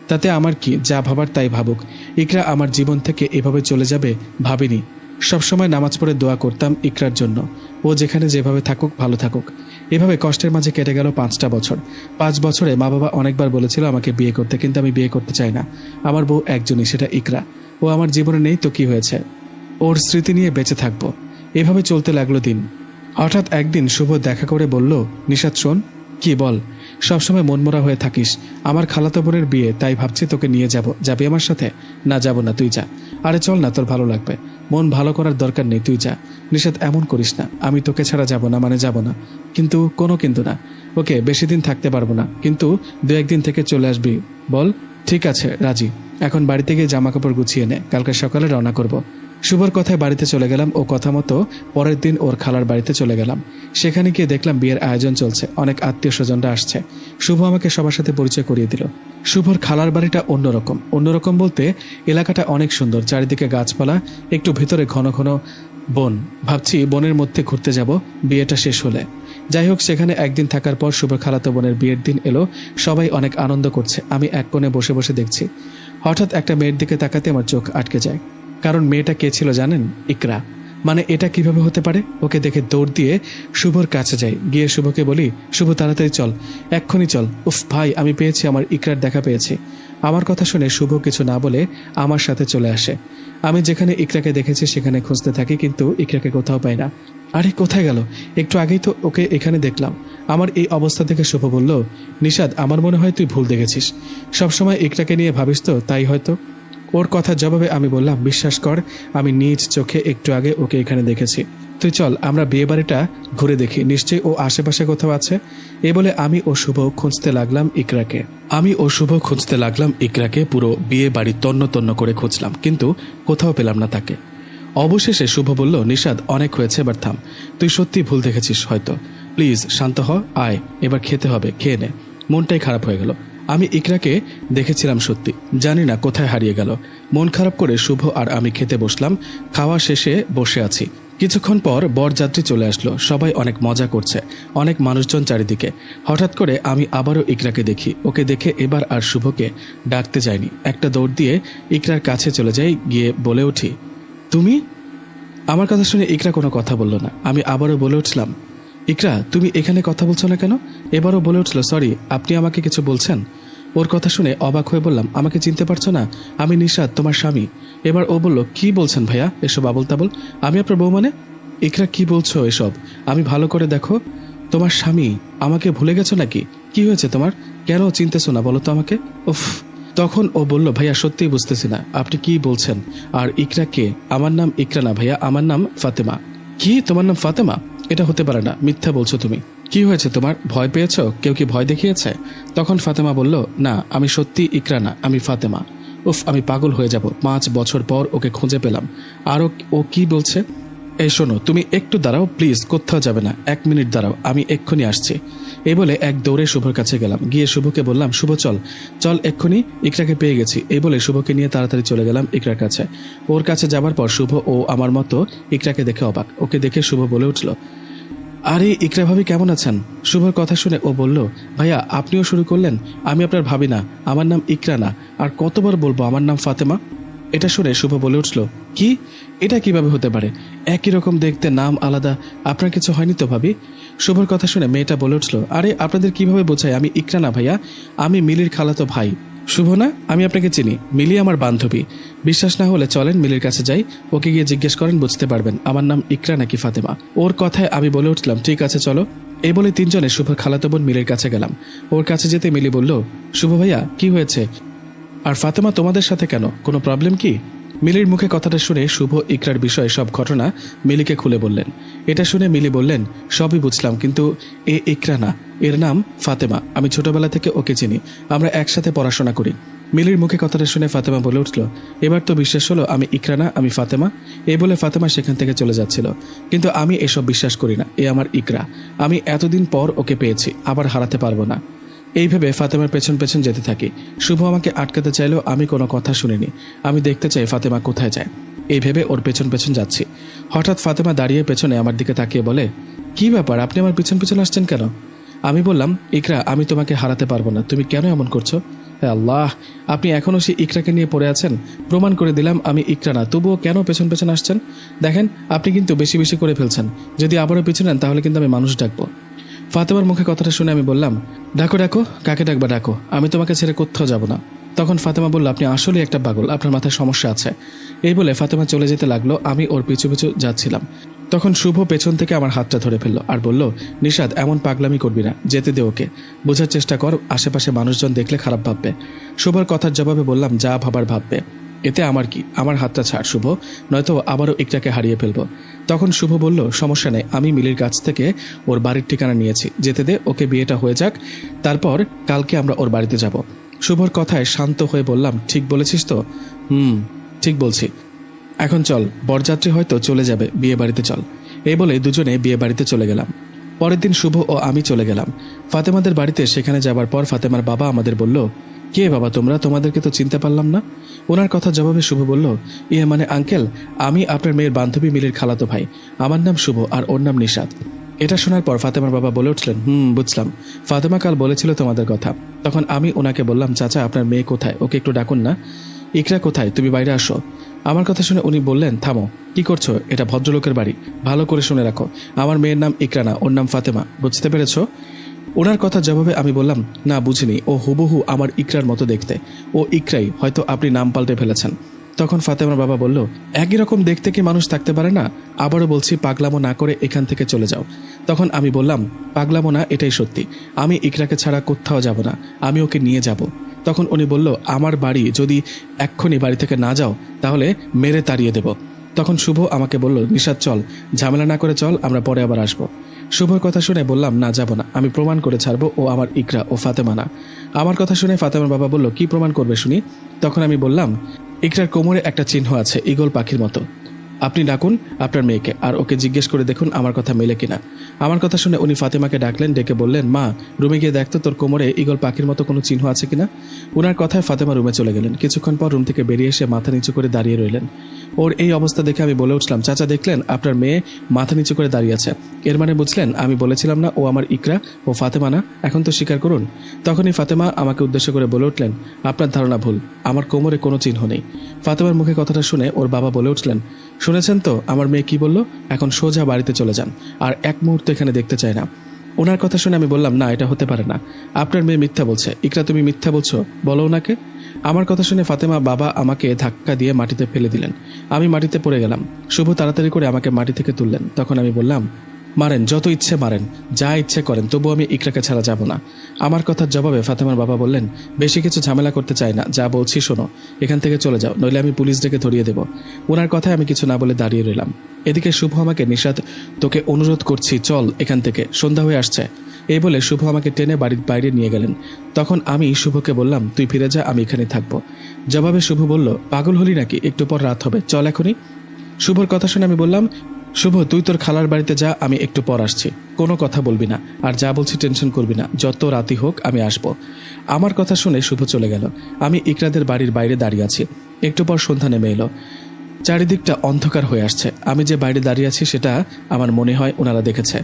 তাতে আমার কি, যা ভাবার তাই ভাবুক। ইকরা আমার জীবন থেকে এভাবে চলে যাবে ভাবিনি। সবসময় নামাজ পড়ে দোয়া করতাম ইকরার জন্য, ও যেখানে যেভাবে থাকুক ভালো থাকুক। এভাবে কষ্টের মাঝে কেটে গেল 5টা বছর। 5 বছরে মা বাবা অনেকবার বলেছিল আমাকে বিয়ে করতে, কিন্তু আমি বিয়ে করতে চাই না। আমার বউ একজনই, সেটা ইকরা। ও আমার জীবনে নেই তো কি হয়েছে, ওর স্মৃতি নিয়ে বেঁচে থাকবো। এভাবে চলতে লাগলো দিন। হঠাৎ একদিন শুভ দেখা করে বলল, নিশাত শোন। কি বল? সবসময় মনমরা হয়ে থাকিস। আমার খালাতো বোনের বিয়ে, তাই ভাবছি তোকে নিয়ে যাব। যাবি আমার সাথে? না, যাব না, তুই যা। আরে চল না, তোর ভালো লাগবে। মন ভালো করার দরকার নেই, তুই যা। নিশাত, এমন করিস না, আমি তোকে ছাড়া যাব না মানে যাব না। কিন্তু কোনো কিন্তু না। ওকে, বেশি দিন থাকতে পারবো না, কিন্তু 2-1 দিন থেকে চলে আসবি। বল। ঠিক আছে, রাজি। এখন বাড়িতে গিয়ে জামা কাপড় গুছিয়ে নে, কালকে সকালে রওনা করব। শুভর কথায় বাড়িতে চলে গেলাম ও কথা মতো পরের দিন ওর খালার বাড়িতে চলে গেলাম। সেখানে গিয়ে দেখলাম বিয়ের আয়োজন চলছে, অনেক আত্মীয় স্বজনরা আসছে। শুভ আমাকে সবার সাথে পরিচয় করিয়ে দিল। শুভর খালার বাড়িটা অন্যরকম বলতে এলাকাটা অনেক সুন্দর, চারিদিকে গাছপালা, একটু ভিতরে ঘন ঘন বন। ভাবছি বনের মধ্যে ঘুরতে যাব বিয়েটা শেষ হলে। যাই হোক, সেখানে একদিন থাকার পর শুভ খালাতো বোনের বিয়ের দিন এলো। সবাই অনেক আনন্দ করছে, আমি এক কোণে বসে বসে দেখছি। হঠাৎ একটা মেয়ের দিকে তাকাতে আমার চোখ আটকে যায়, কারণ মেয়েটা কে ছিল জানেন? ইকরা। মানে এটা কিভাবে হতে পারে? ওকে দেখে দৌড় দিয়ে শুভর কাছে যাই, গিয়ে শুভকে বলি, শুভ তাড়াতাড়ি চল, এক্ষুনি চল। উফ ভাই, আমি পেয়েছি, আমার ইকরার দেখা পেয়েছি। আমার কথা শুনে শুভ কিছু না বলে আমার সাথে চলে আসে। আমি যেখানে ইকরাকে দেখেছি সেখানে খুঁজতে থাকি, কিন্তু ইকরাকে কোথাও পাই না। আরে কোথায় গেল? একটু আগেই তো ওকে এখানে দেখলাম। আমার এই অবস্থা দেখে শুভ বলল, নিশাদ, আমার মনে হয় তুই ভুল দেখেছিস। সবসময় ইকরাকে নিয়ে ভাবিস তো, তাই হয়তো। ওর কথার জবাবে আমি বললাম, বিশ্বাস কর, আমি নিজ চোখে একটু আগে ওকে এখানে দেখেছি। তুই চল আমরা বিয়ে বাড়িটা ঘুরে দেখি, নিশ্চয়ই ও আশেপাশে কোথাও আছে। এ বলে আমি ও শুভ খুঁজতে লাগলাম ইকরাকে। পুরো বিয়ে বাড়ি তন্ন তন্ন করে খুঁজলাম, কিন্তু কোথাও পেলাম না তাকে। অবশেষে শুভ বলল, নিশাদ অনেক হয়েছে, এবার থাম, তুই সত্যি ভুল দেখেছিস হয়তো, প্লিজ শান্ত হ, আয় এবার খেতে হবে, খেয়ে নে। মনটাই খারাপ হয়ে গেল। আমি ইকরাকে দেখেছিলাম সত্যি, জানি না কোথায় হারিয়ে গেল। মন খারাপ করে শুভ আর আমি খেতে বসলাম। খাওয়া শেষে বসে আছি। কিছুক্ষণ পর বরযাত্রী চলে আসলো। সবাই অনেক মজা করছে, অনেক মানুষজন চারিদিকে। হঠাৎ করে আমি আবারও ইকরাকে দেখি। ওকে দেখে এবার আর শুভকে ডাকতে যাইনি, একটা দৌড় দিয়ে ইকরার কাছে চলে যাই, গিয়ে বলে উঠি, তুমি? আমার কথা শুনে ইকরা কোনো কথা বলল না। আমি আবারও বলে উঠলাম, ইকরা তুমি এখানে কথা বলছো না কেন? এবারও বলে উঠল, সরি, আপনি আমাকে কিছু বলছেন? ওর কথা শুনে অবাক হয়ে বললাম, আমাকে চিনতে পারছো না? আমি নিশাদ, তোমার স্বামী। এবার ও বলল, কি বলছেন ভাইয়া এসব আবল তাবল? আমি আপনার বউ মানে? ইকরা কি বলছো এসব? আমি ভালো করে দেখো, তোমার স্বামী। আমাকে ভুলে গেছো নাকি? কি হয়েছে তোমার? কেন চিনতেছো না বলো তো আমাকে? উফ। তখন ও বলল, ভাইয়া সত্যিই বুঝতেছি না আপনি কি বলছেন। আর ইকরা কে? আমার নাম ইকরা না ভাইয়া, আমার নাম ফাতেমা। কি তোমার নাম ফাতেমা? এটা হতে পারে না, মিথ্যা বলছো তুমি। কি হয়েছে তোমার? ভয় পেয়েছ? কেউ কি ভয় দেখিয়েছে? তখন ফাতেমা বলল, না আমি সত্যি ইকরা না, আমি ফাতেমা। উফ, আমি পাগল হয়ে যাব। 5 বছর পর ওকে খুঁজে পেলাম। আর ও কি বলছে? এই শোনো, তুমি একটু দাঁড়াও প্লিজ, কোথাও যাবে না, 1 মিনিট দাঁড়াও, আমি এক্ষুনি আসছি। এই বলে এক দৌড়ে শুভর কাছে গেলাম। গিয়ে শুভকে বললাম, শুভ চল চল, এক্ষুনি ইকরাকে পেয়ে গেছি। এই বলে শুভকে নিয়ে তাড়াতাড়ি চলে গেলাম ইকরার কাছে। ওর কাছে যাবার পর শুভ ও আমার মতো ইকরাকে দেখে অবাক। ওকে দেখে শুভ বলে উঠল, আরে ইকরা ভাবি কেমন আছেন? শুভর কথা শুনে ও বলল, ভাইয়া আপনিও শুরু করলেন? আমি আপনার ভাবি না, আমার নাম ইকরা না, আর কতবার বলবো আমার নাম ফাতেমা। এটা শুনে শুভ বলে উঠল, কি? এটা কিভাবে হতে পারে? একই রকম দেখতে, নাম আলাদা। আপনার কিছু হয়নি তো ভাবি? শুভর কথা শুনে মেয়েটা বলে উঠল, আরে আপনাদের কিভাবে বোঝাই? আমি ইকরা না ভাইয়া, আমি মিলির খালাতো ভাই। শুভ না? আমি আপনাকে চিনি, মিলি আমার বান্ধবী। বিশ্বাস না হলে চলেন মিলির কাছে যাই, ওকে গিয়ে জিজ্ঞেস করেন, বুঝতে পারবেন আমার নাম ইকরা নাকি ফাতেমা। ওর কথায় আমি বলে উঠলাম, ঠিক আছে চলো। এই বলে 3 জনে শুভর খালাতো বোন মিলির কাছে গেলাম। ওর কাছে যেতে মিলি বলল, শুভ ভাইয়া কি হয়েছে? আর ফাতেমা তোমাদের সাথে কেন? কোনো প্রবলেম কি? মিলির মুখে কথাটা শুনে শুভ ইকরার বিষয়ে সব ঘটনা মিলিকে খুলে বললেন। এটা শুনে মিলি বললেন, সবই বুঝলাম, কিন্তু এ ইকরা না, এর নাম ফাতেমা। আমি ছোটবেলা থেকে ওকে চিনি, আমরা একসাথে পড়াশোনা করি। মিলির মুখে কথাটা শুনে ফাতেমা বলে উঠল, এবার তো বিশ্বাস হলো আমি ইকরা না, আমি ফাতেমা। এই বলে ফাতেমা সেখান থেকে চলে যাচ্ছিল। কিন্তু আমি এসব বিশ্বাস করি না, এ আমার ইকরা। আমি এতদিন পর ওকে পেয়েছি, আবার হারাতে পারবো না। এই ভেবে ফাতেমার পেছন পেছন যেতে থাকি। শুভ আমাকে আটকাতে চাইলেও আমি কোনো কথা শুনিনি। আমি দেখতে চাই ফাতেমা কোথায় যায়। এই ভেবে ওর পেছন পেছন যাচ্ছি। হঠাৎ ফাতেমা দাঁড়িয়ে পেছনে আমার দিকে তাকিয়ে বলে, কি ব্যাপার, আপনি আমার পিছন পিছন আসছেন কেন? আমি বললাম, ইকরা আমি তোমাকে হারাতে পারবো না, তুমি কেন এমন করছো? হে আল্লাহ, আপনি এখনো সেই ইকরাকে নিয়ে পড়ে আছেন। প্রমাণ করে দিলাম আমি ইকরা না, তবুও কেন পেছন পেছন আসছেন? দেখেন আপনি কিন্তু বেশি বেশি করে ফেলছেন। যদি আবারও পিছু নেন তাহলে কিন্তু আমি মানুষ ডাকবো। ফাতেমার মুখে কথাটা শুনে আমি বললাম, ডাকো ডাকো, কাকে ডাকবা ডাকো, আমি তোমাকে ছেড়ে কোথাও যাব না। তখন ফাতেমা বলল, আপনি আসলে একটা পাগল, আপনার মাথায় সমস্যা আছে। এই বলে ফাতেমা চলে যেতে লাগলো। আমি ওর পিছু পিছু যাচ্ছিলাম। তখন শুভ পেছন থেকে আমার হাতটা ধরে ফেললো আর বলল, নিশাদ এমন পাগলামি করবি না, যেতে দে ওকে, বোঝার চেষ্টা কর, আশেপাশে মানুষজন দেখলে খারাপ ভাববে। শুভর কথার জবাবে বললাম, যা ভাবার ভাববে, এতে আমার কি? আমার হাতটা ছাড় শুভ, নয়তো আবারও একটাকে হারিয়ে ফেলবো। তখন শুভ বলল, সমস্যা নেই, আমি মিলির কাছ থেকে ওর বাড়ির ঠিকানা নিয়েছি, যেতে দে ওকে, বিয়েটা হয়ে যাক, তারপর কালকে আমরা ওর বাড়িতে যাব। শুভর কথায় শান্ত হয়ে বললাম, ঠিক বলেছিস তো? ঠিক বলছি। এখন চল, বরযাত্রী হয়তো চলে যাবে, বিয়ে বাড়িতে চল। এই বলে দুজনে বিয়ে বাড়িতে চলে গেলাম। পরের দিন শুভ ও আমি চলে গেলাম ফাতেমাদের বাড়িতে। সেখানে যাবার পর ফাতেমার বাবা আমাদের বলল, কে বাবা তোমরা? তোমাদেরকে তো চিনতে পারলাম না। ওনার কথা জবাবে শুভ বলল, ইয়ে মানে আঙ্কেল, আমি আপনার মেয়ের বান্ধবী মিলির খালাতো ভাই, আমার নাম শুভ আর ওর নাম নিশাদ। এটা শোনার পর ফাতেমার বাবা বলে উঠলেন, বুঝলাম, ফাতেমা কাল বলেছিল তোমাদের কথা। তখন আমি ওনাকে বললাম, চাচা আপনার মেয়ে কোথায়, ওকে একটু ডাকুন না। ইকরা কোথায়, তুমি বাইরে আসো। আমার কথা শুনে উনি বললেন, থামো, কি করছো? এটা ভদ্রলোকের বাড়ি, ভালো করে শুনে রাখো, আমার মেয়ের নাম ইকরা না, ওর নাম ফাতেমা, বুঝতে পেরেছো? ওনার কথা জবাবে আমি বললাম, না বুঝিনি, ও হুবহু আমার ইকরার মতো দেখতে, ও ইকরাই, হয়তো আপনি নাম পাল্টে ফেলেছেন। তখন ফাতেমার বাবা বলল, একই রকম দেখতে কি মানুষ থাকতে পারে না? আবারও বলছি, পাগলামো না করে এখান থেকে চলে যাও। তখন আমি বললাম, পাগলামো না, এটাই সত্যি, আমি ইকরাকে ছাড়া কোথাও যাব না, আমি ওকে নিয়ে যাব। তখন উনি বলল, আমার বাড়ি, যদি এক্ষুনি বাড়ি থেকে না যাও তাহলে মেরে তাড়িয়ে দেব। তখন শুভ আমাকে বলল, নিশাত চল, ঝামেলা না করে চল, আমরা পরে আবার আসবো। শুভর কথা শুনে বললাম, না যাব না, আমি প্রমাণ করে ছাড়বো ও আমার ইকরা ও ফাতেমা না। আমার কথা শুনে ফাতেমার বাবা বলল, কি প্রমাণ করবে শুনি? তখন আমি বললাম, ইকরার কোমরে একটা চিহ্ন আছে ঈগল পাখির মতো, আপনি ডাকুন আপনার মেয়েকে আর ওকে জিজ্ঞেস করে দেখুন আমার কথা মেলে কিনা। আমার কথা শুনে উনি ফাতেমাকে ডাকলেন, ডেকে বললেন, মা রুমে গিয়ে দেখতো তোর কোমরে ঈগল পাখির মতো কোনো চিহ্ন আছে কিনা। ওনার কথায় ফাতেমা রুমে চলে গেলেন। কিছুক্ষণ পর রুম থেকে বেরিয়ে এসে মাথা নিচু করে দাঁড়িয়ে রইলেন। ওর এই অবস্থা দেখে আমি বলে উঠলাম, চাচা দেখলেন আপনার মেয়ে মাথা নিচু করে দাঁড়িয়ে আছে, এর মানে বুঝলেন আমি বলেছিলাম না ও আমার ইকরা ও ফাতেমা না? এখন তো স্বীকার করুন। তখনই ফাতেমা আমাকে উদ্দেশ্য করে বলে উঠলেন, আপনার ধারণা ভুল, আমার কোমরে কোনো চিহ্ন নেই। ফাতেমার মুখে কথাটা শুনে ওর বাবা বলে উঠলেন, শুনেছেন তো আমার মেয়ে কি বলল? এখন সোজা বাড়িতে চলে যান, আর এক মুহূর্ত এখানে দেখতে চাই না। ওনার কথা শুনে আমি বললাম, না এটা হতে পারে না, আপনার মেয়ে মিথ্যা বলছে। ইকরা তুমি মিথ্যা বলছো, বলো ওনাকে। আমার কথা শুনে ফাতেমা বাবা আমাকে ধাক্কা দিয়ে মাটিতে ফেলে দিলেন। আমি মাটিতে পড়ে গেলাম। শুভ তাড়াতাড়ি করে আমাকে মাটি থেকে তুললেন। তখন আমি বললাম, মারেন, যত ইচ্ছে মারেন, যা ইচ্ছে করেন, তবু আমি ইকরাকে ছাড়া যাব না। আমার কথার জবাবে ফাতেমার বাবা বললেন, বেশি কিছু ঝামেলা করতে চাই না, যা বলছি শোনো, এখান থেকে চলে যাও, নইলে আমি পুলিশ ডেকে ধরিয়ে দেব। ওনার কথায় আমি কিছু না বলে দাঁড়িয়ে রইলাম। এদিকে শুভ আমাকে, নিশাত তোকে অনুরোধ করছি চল এখান থেকে, সন্ধ্যা হয়ে আসছে। এই বলে শুভ আমাকে টেনে বাড়ির বাইরে নিয়ে গেলেন। তখন আমি শুভকে বললাম, তুই ফিরে যা, আমি এখানে থাকবো। জবাবে শুভ বলল, পাগল হলি নাকি, একটু পর রাত হবে, চল এখনই। শুভর কথা শুনে আমি বললাম, শুভ তুই তোর খালার বাড়িতে যা, আমি একটু পর আসছি, কোনো কথা বলবি না, আর যা বলছি টেনশন করবি না, যত রাতি হোক আমি আসবো। আমার কথা শুনে শুভ চলে গেল। আমি ইকরাদের বাড়ির বাইরে দাঁড়িয়ে আছি। একটু পর সন্ধ্যা নেমে এলো। চারিদিকটা অন্ধকার হয়ে আসছে। আমি যে বাইরে দাঁড়িয়ে আছি সেটা আমার মনে হয় ওনারা দেখেছে।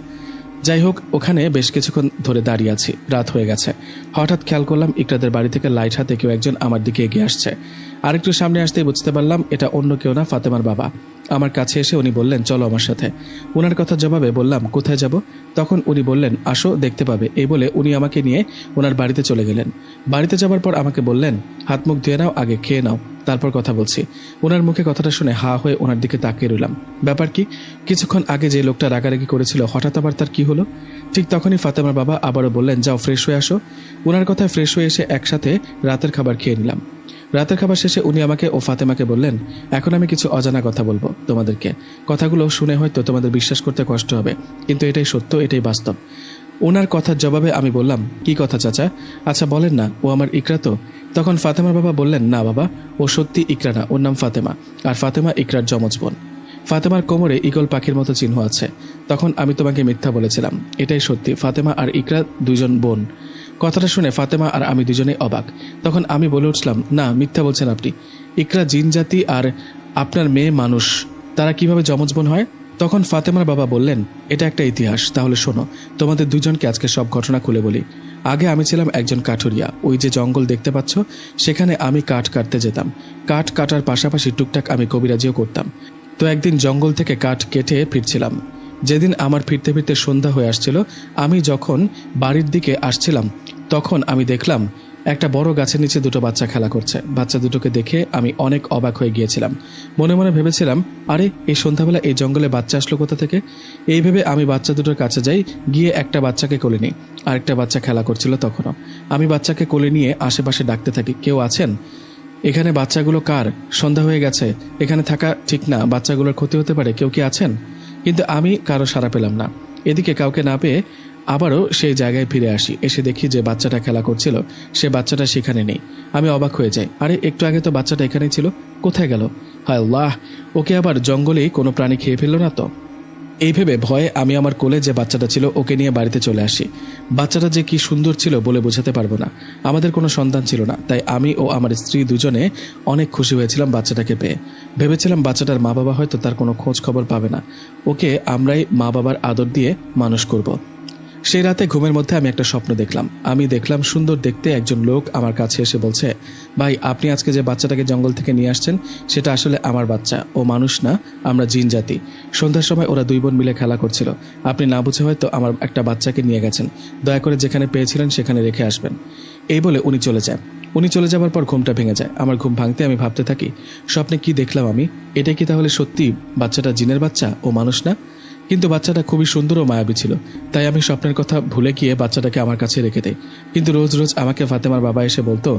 যাই হোক, ওখানে বেশ কিছুক্ষণ ধরে দাঁড়িয়ে আছি। রাত হয়ে গেছে। হঠাৎ খেয়াল করলাম ইকরাদের বাড়ি থেকে লাইট হাতে কেউ একজন আমার দিকে এগিয়ে আসছে। আরেকটু সামনে আসতেই বুঝতে পারলাম এটা অন্য কেউ না, ফাতেমার বাবা। আমার কাছে এসে উনি বললেন, চলো আমার সাথে। ওনার কথার জবাবে বললাম, কোথায় যাব? তখন উনি বললেন, আসো দেখতে পাবে। এই বলে উনি আমাকে নিয়ে ওনার বাড়িতে চলে গেলেন। বাড়িতে যাবার পর আমাকে বললেন, হাত মুখ ধুয়ে নাও, আগে খেয়ে নাও, তারপর কথা বলছি। ওনার মুখে কথাটা শুনে হা হয়ে ওনার দিকে তাকিয়ে রইলাম। ব্যাপার কি? কিছুক্ষণ আগে যে লোকটা রাগারাগি করেছিল হঠাৎ আবার তার কি হলো? ঠিক তখনই ফাতেমার বাবা আবারও বললেন, যাও ফ্রেশ হয়ে আসো। ওনার কথায় ফ্রেশ হয়ে এসে একসাথে রাতের খাবার খেয়ে নিলাম। রাতের খাবার শেষে উনি আমাকে ও ফাতেমাকে বললেন, এখন আমি কিছু অজানা কথা বলবো তোমাদেরকে। কথাগুলো শুনে হয়তো তোমাদের বিশ্বাস করতে কষ্ট হবে, কিন্তু এটাই সত্য, এটাই বাস্তব। ওনার কথার জবাবে আমি বললাম, কি কথা চাচা? আচ্ছা বলেন না, ও আমার ইকরা তো? তখন ফাতেমার বাবা বললেন, না বাবা, ও সত্যি ইকরা না, ওর নাম ফাতেমা, আর ফাতেমা ইকরার যমজ বোন। ফাতেমার কোমরে ঈগল পাখির মতো চিহ্ন আছে। তখন আমি তোমাকে মিথ্যা বলেছিলাম, এটাই সত্যি, ফাতেমা আর ইকরা দুজন বোন। কথাটা শুনে ফাতেমা আর আমি দুজনেই অবাক। তখন আমি বলে উঠলাম, না মিথ্যা বলছেন আপনি, ইকরা জিন জাতি আর আপনার মেয়ে মানুষ, তারা কিভাবে যমজ বোন হয়? তখন ফাতেমার বাবা বললেন, এটা একটা ইতিহাস, তাহলে শোনো, তোমাদের দুজনকে আজকে সব ঘটনা খুলে বলি। আগে আমি ছিলাম একজন কাঠুরিয়া। ওই যে জঙ্গল দেখতে পাচ্ছ, সেখানে আমি কাঠ কাটতে যেতাম। কাঠ কাটার পাশাপাশি টুকটাক আমি কবিরাজিও করতাম। তো একদিন জঙ্গল থেকে কাঠ কেটে ফিরছিলাম। যেদিন আমার ফিরতে ফিরতে সন্ধ্যা হয়ে আসছিল, আমি যখন বাড়ির দিকে আসছিলাম তখন আমি দেখলাম একটা বড় গাছের নিচে দুটো বাচ্চা খেলা করছে। বাচ্চা দুটোকে দেখে আমি অনেক অবাক হয়ে গিয়েছিলাম। মনে মনে ভেবেছিলাম, আরে এই সন্ধ্যাবেলা এই জঙ্গলে বাচ্চা আসলো কোথা থেকে? এই ভেবে আমি বাচ্চা দুটোর কাছে যাই, গিয়ে একটা বাচ্চাকে কোলে নিই। আরেকটা বাচ্চা খেলা করছিল তখনও। আমি বাচ্চাকে কোলে নিয়ে আশেপাশে ডাকতে থাকি, কেউ আছেন এখানে? বাচ্চাগুলো কার? সন্ধ্যা হয়ে গেছে, এখানে থাকা ঠিক না, বাচ্চাগুলোর ক্ষতি হতে পারে, কেউ কি আছেন? কিন্তু আমি কারো সাড়া পেলাম না। এদিকে কাউকে না পেয়ে আবারও সেই জায়গায় ফিরে আসি। এসে দেখি যে বাচ্চাটা খেলা করছিল, সে বাচ্চাটা সেখানে নেই। আমি অবাক হয়ে যাই, আরে একটু আগে তো বাচ্চাটা এখানেই ছিল, কোথায় গেল? হায় আল্লাহ, ওকে আবার জঙ্গলেই কোনো প্রাণী খেয়ে ফেললো না তো? এই ভেবে ভয়ে আমি আমার কোলে যে বাচ্চাটা ছিল ওকে নিয়ে বাড়িতে চলে আসি। বাচ্চাটা যে কি সুন্দর ছিল বলে বোঝাতে পারবো না। আমাদের কোনো সন্তান ছিল না, তাই আমি ও আমার স্ত্রী দুজনে অনেক খুশি হয়েছিলাম বাচ্চাটাকে পেয়ে। ভেবেছিলাম বাচ্চাটার মা বাবা হয়তো তার কোনো খোঁজ খবর পাবে না, ওকে আমরাই মা বাবার আদর দিয়ে মানুষ করব। সেই রাতে ঘুমের মধ্যে আমি একটা স্বপ্ন দেখলাম। আমি দেখলাম সুন্দর দেখতে একজন লোক আমার কাছে এসে বলছে, ভাই আপনি আজকে যে বাচ্চাটাকে জঙ্গল থেকে নিয়ে আসছেন সেটা আসলে আমার বাচ্চা, ও মানুষ না, আমরা জিন জাতি। সন্ধ্যার সময় ওরা দুই বোন মিলে খেলা করছিল, আপনি না বুঝে হয়তো আমার একটা বাচ্চাকে নিয়ে গেছেন, দয়া করে যেখানে পেয়েছিলেন সেখানে রেখে আসবেন। এই বলে উনি চলে যায়। উনি চলে যাবার পর ঘুমটা ভেঙে যায়। আমার ঘুম ভাঙতে আমি ভাবতে থাকি, স্বপ্নে কি দেখলাম আমি? এটা কি তাহলে সত্যি বাচ্চাটা জিনের বাচ্চা, ও মানুষ না? কিন্তু বাচ্চাটা খুবই সুন্দর ও মায়াবী ছিল, তাই আমি স্বপ্নের কথা ভুলে গিয়ে বাচ্চাটাকে আমার কাছে রেখে দেই। কিন্তু রোজ রোজ আমাকে ফাতেমার বাবা এসে বলতো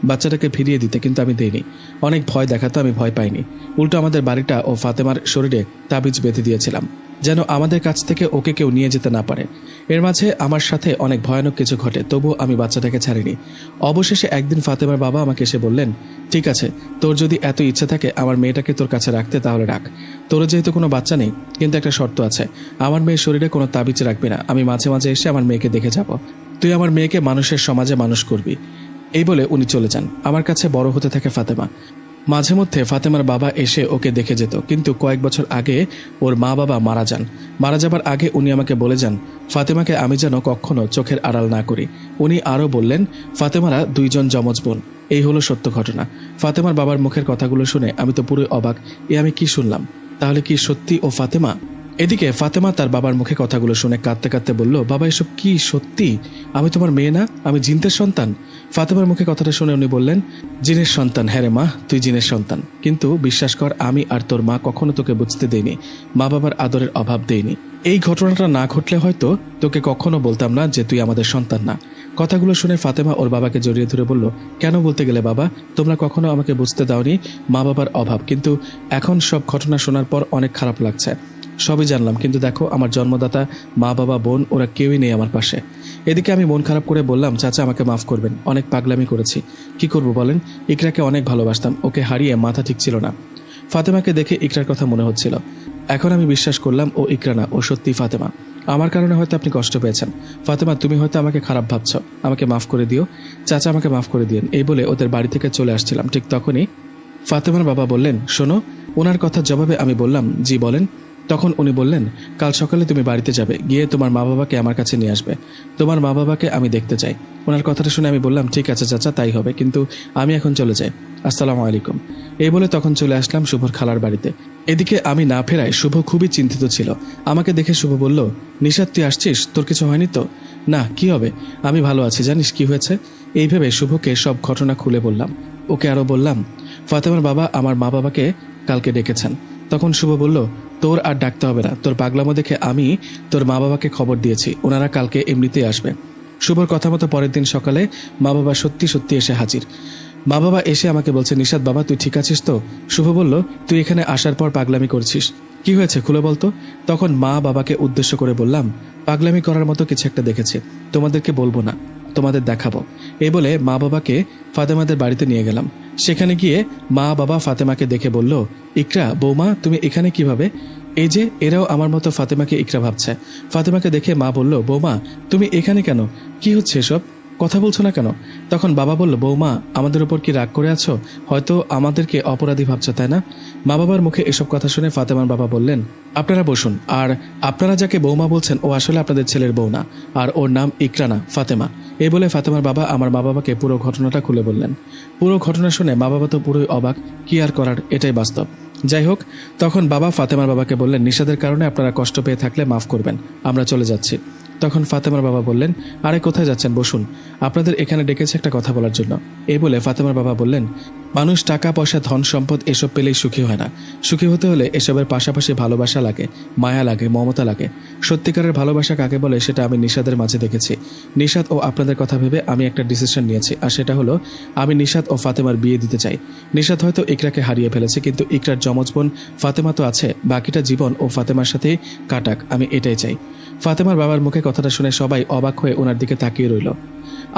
বাচ্চাটাকে ফিরিয়ে দিতে, কিন্তু আমি দেইনি। অনেক ভয় দেখাতো, আমি ভয় পাইনি। উল্টো আমাদের বাড়িটা ও ফাতেমার শরীরে তাবিজ বেঁধে দিয়েছিলাম, যেন আমাদের কাছ থেকে ওকে কেউ নিয়ে যেতে না পারে। এর মাঝে আমার সাথে অনেক ভয়ানক কিছু ঘটে, তবুও আমি বাচ্চাটাকে ছাড়িনি। অবশেষে একদিন ফাতেমার বাবা আমাকে এসে বললেন, ঠিক আছে, তোর যদি এত ইচ্ছে থাকে আমার মেয়েটাকে তোর কাছে রাখতে, তাহলে রাখ। তোর যেহেতু কোনো বাচ্চা নেই, কিন্তু একটা শর্ত আছে, আমার মেয়ের শরীরে কোনো তাবিজ রাখবি না। আমি মাঝে মাঝে এসে আমার মেয়েকে দেখে যাব। তুই আমার মেয়েকে মানুষের সমাজে মানুষ করবি। এই বলে উনি চলে যান। আমার কাছে বড় হতে থাকে ফাতেমা। মাঝে মধ্যে ফাতেমার বাবা এসে ওকে দেখে যেত, কিন্তু কয়েক বছর আগে ওর মা বাবা মারা যান। মারা যাবার আগে উনি আমাকে বলে যান ফাতেমাকে আমি যেন কখনো চোখের আড়াল না করি। উনি আরও বললেন ফাতেমারা দুইজন যমজ বোন। এই হলো সত্য ঘটনা। ফাতেমার বাবার মুখের কথাগুলো শুনে আমি তো পুরোই অবাক। আমি কি শুনলাম? তাহলে কি সত্যি ও ফাতেমা? এদিকে ফাতেমা তার বাবার মুখে কথাগুলো শুনে কাঁদতে কাঁদতে বলল, বাবা এসব কি সত্যি? আমি তোমার মেয়ে না, আমি জিনতের সন্তান। ফাতেমার মুখে কথাটা শুনে উনি বললেন, জিনের সন্তান? হ্যাঁ রে মা, তুই জিনের সন্তান। কিন্তু বিশ্বাস কর, আমি আর তোর মা কখনো তোকে বুঝতে দেইনি, মা বাবার আদরের অভাব দেইনি। এই ঘটনাটা না ঘটলে হয়তো তোকে কখনো বলতাম না যে তুই আমাদের সন্তান না। কথাগুলো শুনে ফাতেমা ওর বাবাকে জড়িয়ে ধরে বলল, কেন বলতে গেলে বাবা? তোমরা কখনো আমাকে বুঝতে দাওনি মা বাবার অভাব, কিন্তু এখন সব ঘটনা শোনার পর অনেক খারাপ লাগছে। সবই জানলাম, কিন্তু দেখো আমার জন্মদাতা মা বাবা বোন ওরা কেউই নেই আমার পাশে। এদিকে আমি মন খারাপ করে বললাম, চাচা আমাকে মাফ করবেন, অনেক পাগলামি করেছি। কি করব বলেন? ইকরাকে অনেক ভালোবাসতাম, ওকে হারিয়ে মাথা ঠিক ছিল না। ফাতেমাকে দেখে ইকরার কথা মনে হচ্ছিল। এখন আমি বিশ্বাস করলাম ও ইকরা না, ও সত্যি ফাতেমা। আমার কারণে হয়তো আপনি কষ্ট পেয়েছেন। ফাতেমা, তুমি হয়তো আমাকে খারাপ ভাবছ, আমাকে মাফ করে দিও। চাচা আমাকে মাফ করে দিন। এই বলে ওদের বাড়ি থেকে চলে আসছিলাম, ঠিক তখনই ফাতেমার বাবা বললেন, শোনো। ওনার কথার জবাবে আমি বললাম, জি বলেন। তখন উনি বললেন, কাল সকালে তুমি বাড়িতে যাবে, গিয়ে তোমার মা বাবাকে আমার কাছে নিয়ে আসবে। তোমার মা বাবাকে আমি দেখতে চাই। ওনার কথাটা শুনে আমি বললাম, ঠিক আছে চাচা, তাই হবে, কিন্তু আমি এখন চলে যাই। আসসালামু আলাইকুম। এই বলে তখন চলে আসলাম শুভর খালার বাড়িতে। এদিকে আমি না ফেরায় শুভ খুবই চিন্তিত ছিল। আমাকে দেখে শুভ বলল, নিশাত তুই আসছিস? তোর কিছু হয়নি তো? না, কি হবে, আমি ভালো আছি। জানিস কি হয়েছে? এই ভেবে শুভকে সব ঘটনা খুলে বললাম। ওকে আরো বললাম, ফাতেমার বাবা আমার মা বাবাকে কালকে ডেকেছেন। তখন শুভ বলল, তোর আর ডাকতে হবে না, তোর পাগলামো দেখে আমি তোর মা বাবাকে খবর দিয়েছি, ওনারা কালকে এমনিতেই আসবে। শুভর কথা মতো পরের দিন সকালে মা বাবা সত্যি সত্যি এসে হাজির। মা বাবা এসে আমাকে বলছে, নিশাত বাবা তুই ঠিক আছিস তো? শুভ বলল, তুই এখানে আসার পর পাগলামি করছিস, কি হয়েছে খুলে বলতো? তখন মা বাবাকে উদ্দেশ্য করে বললাম, পাগলামি করার মতো কিছু একটা দেখেছি, তোমাদেরকে বলবো না, তোমাদের দেখাবো। এই বলে মা বাবাকে ফাতেমাদের বাড়িতে নিয়ে গেলাম। সেখানে গিয়ে মা বাবা ফাতেমাকে দেখে বলল, ইকরা বৌমা তুমি এখানে কিভাবে? এই যে এরাও আমার মতো ফাতেমাকে ইকরা ভাবছে। ফাতেমাকে দেখে মা বলল, বৌমা তুমি এখানে কেন? কি হচ্ছে এসব? কথা বলছো না কেন? তখন বাবা বলল, বৌমা আমাদের উপর কি রাগ করে আছো? হয়তো আমাদেরকে অপরাধী ভাবছো, তাই না? মা বাবার মুখে এসব কথা শুনে ফাতেমার বাবা বললেন, আপনারা বসুন। আর আপনারা যাকে বৌমা বলছেন ও আসলে আপনাদের ছেলের বউ না, আর ওর নাম ইকরা না, ফাতেমা। এই বলে ফাতেমার বাবা আমার মা বাবাকে পুরো ঘটনাটা খুলে বললেন। পুরো ঘটনা শুনে মা বাবা তো পুরোই অবাক, কি আর করার, এটাই বাস্তব। যাই হোক, তখন বাবা ফাতেমার বাবাকে বললেন, নিশাদের কারণে আপনারা কষ্ট পেয়ে থাকলে মাফ করবেন, আমরা চলে যাচ্ছি। তখন ফাতেমার বাবা বললেন, আরে কোথায় যাচ্ছেন, বসুন, আপনাদের এখানে ডেকেছে একটা কথা বলার জন্য। এই বলে ফাতেমার বাবা বললেন, মানুষ টাকা পয়সা ধন সম্পদ এসব পেলেই সুখী হয় না। সুখী হতে হলে এসবের পাশাপাশি ভালোবাসা লাগে, মায়া লাগে, মমতা লাগে। সত্যিকারের ভালোবাসা কাকে বলে সেটা আমি নিশাদের মাঝে দেখেছি। নিশাত ও আপনাদের কথা ভেবে আমি একটা ডিসিশন নিয়েছি, আর সেটা হলো আমি নিশাত ও ফাতেমার বিয়ে দিতে চাই। নিশাত হয়তো ইকরাকে হারিয়ে ফেলেছে, কিন্তু ইকরার যমজ বোন ফাতেমা তো আছে, বাকিটা জীবন ও ফাতেমার সাথেই কাটাক, আমি এটাই চাই। ফাতেমার বাবার মুখে কথাটা শুনে সবাই অবাক হয়ে ওনার দিকে তাকিয়ে রইল।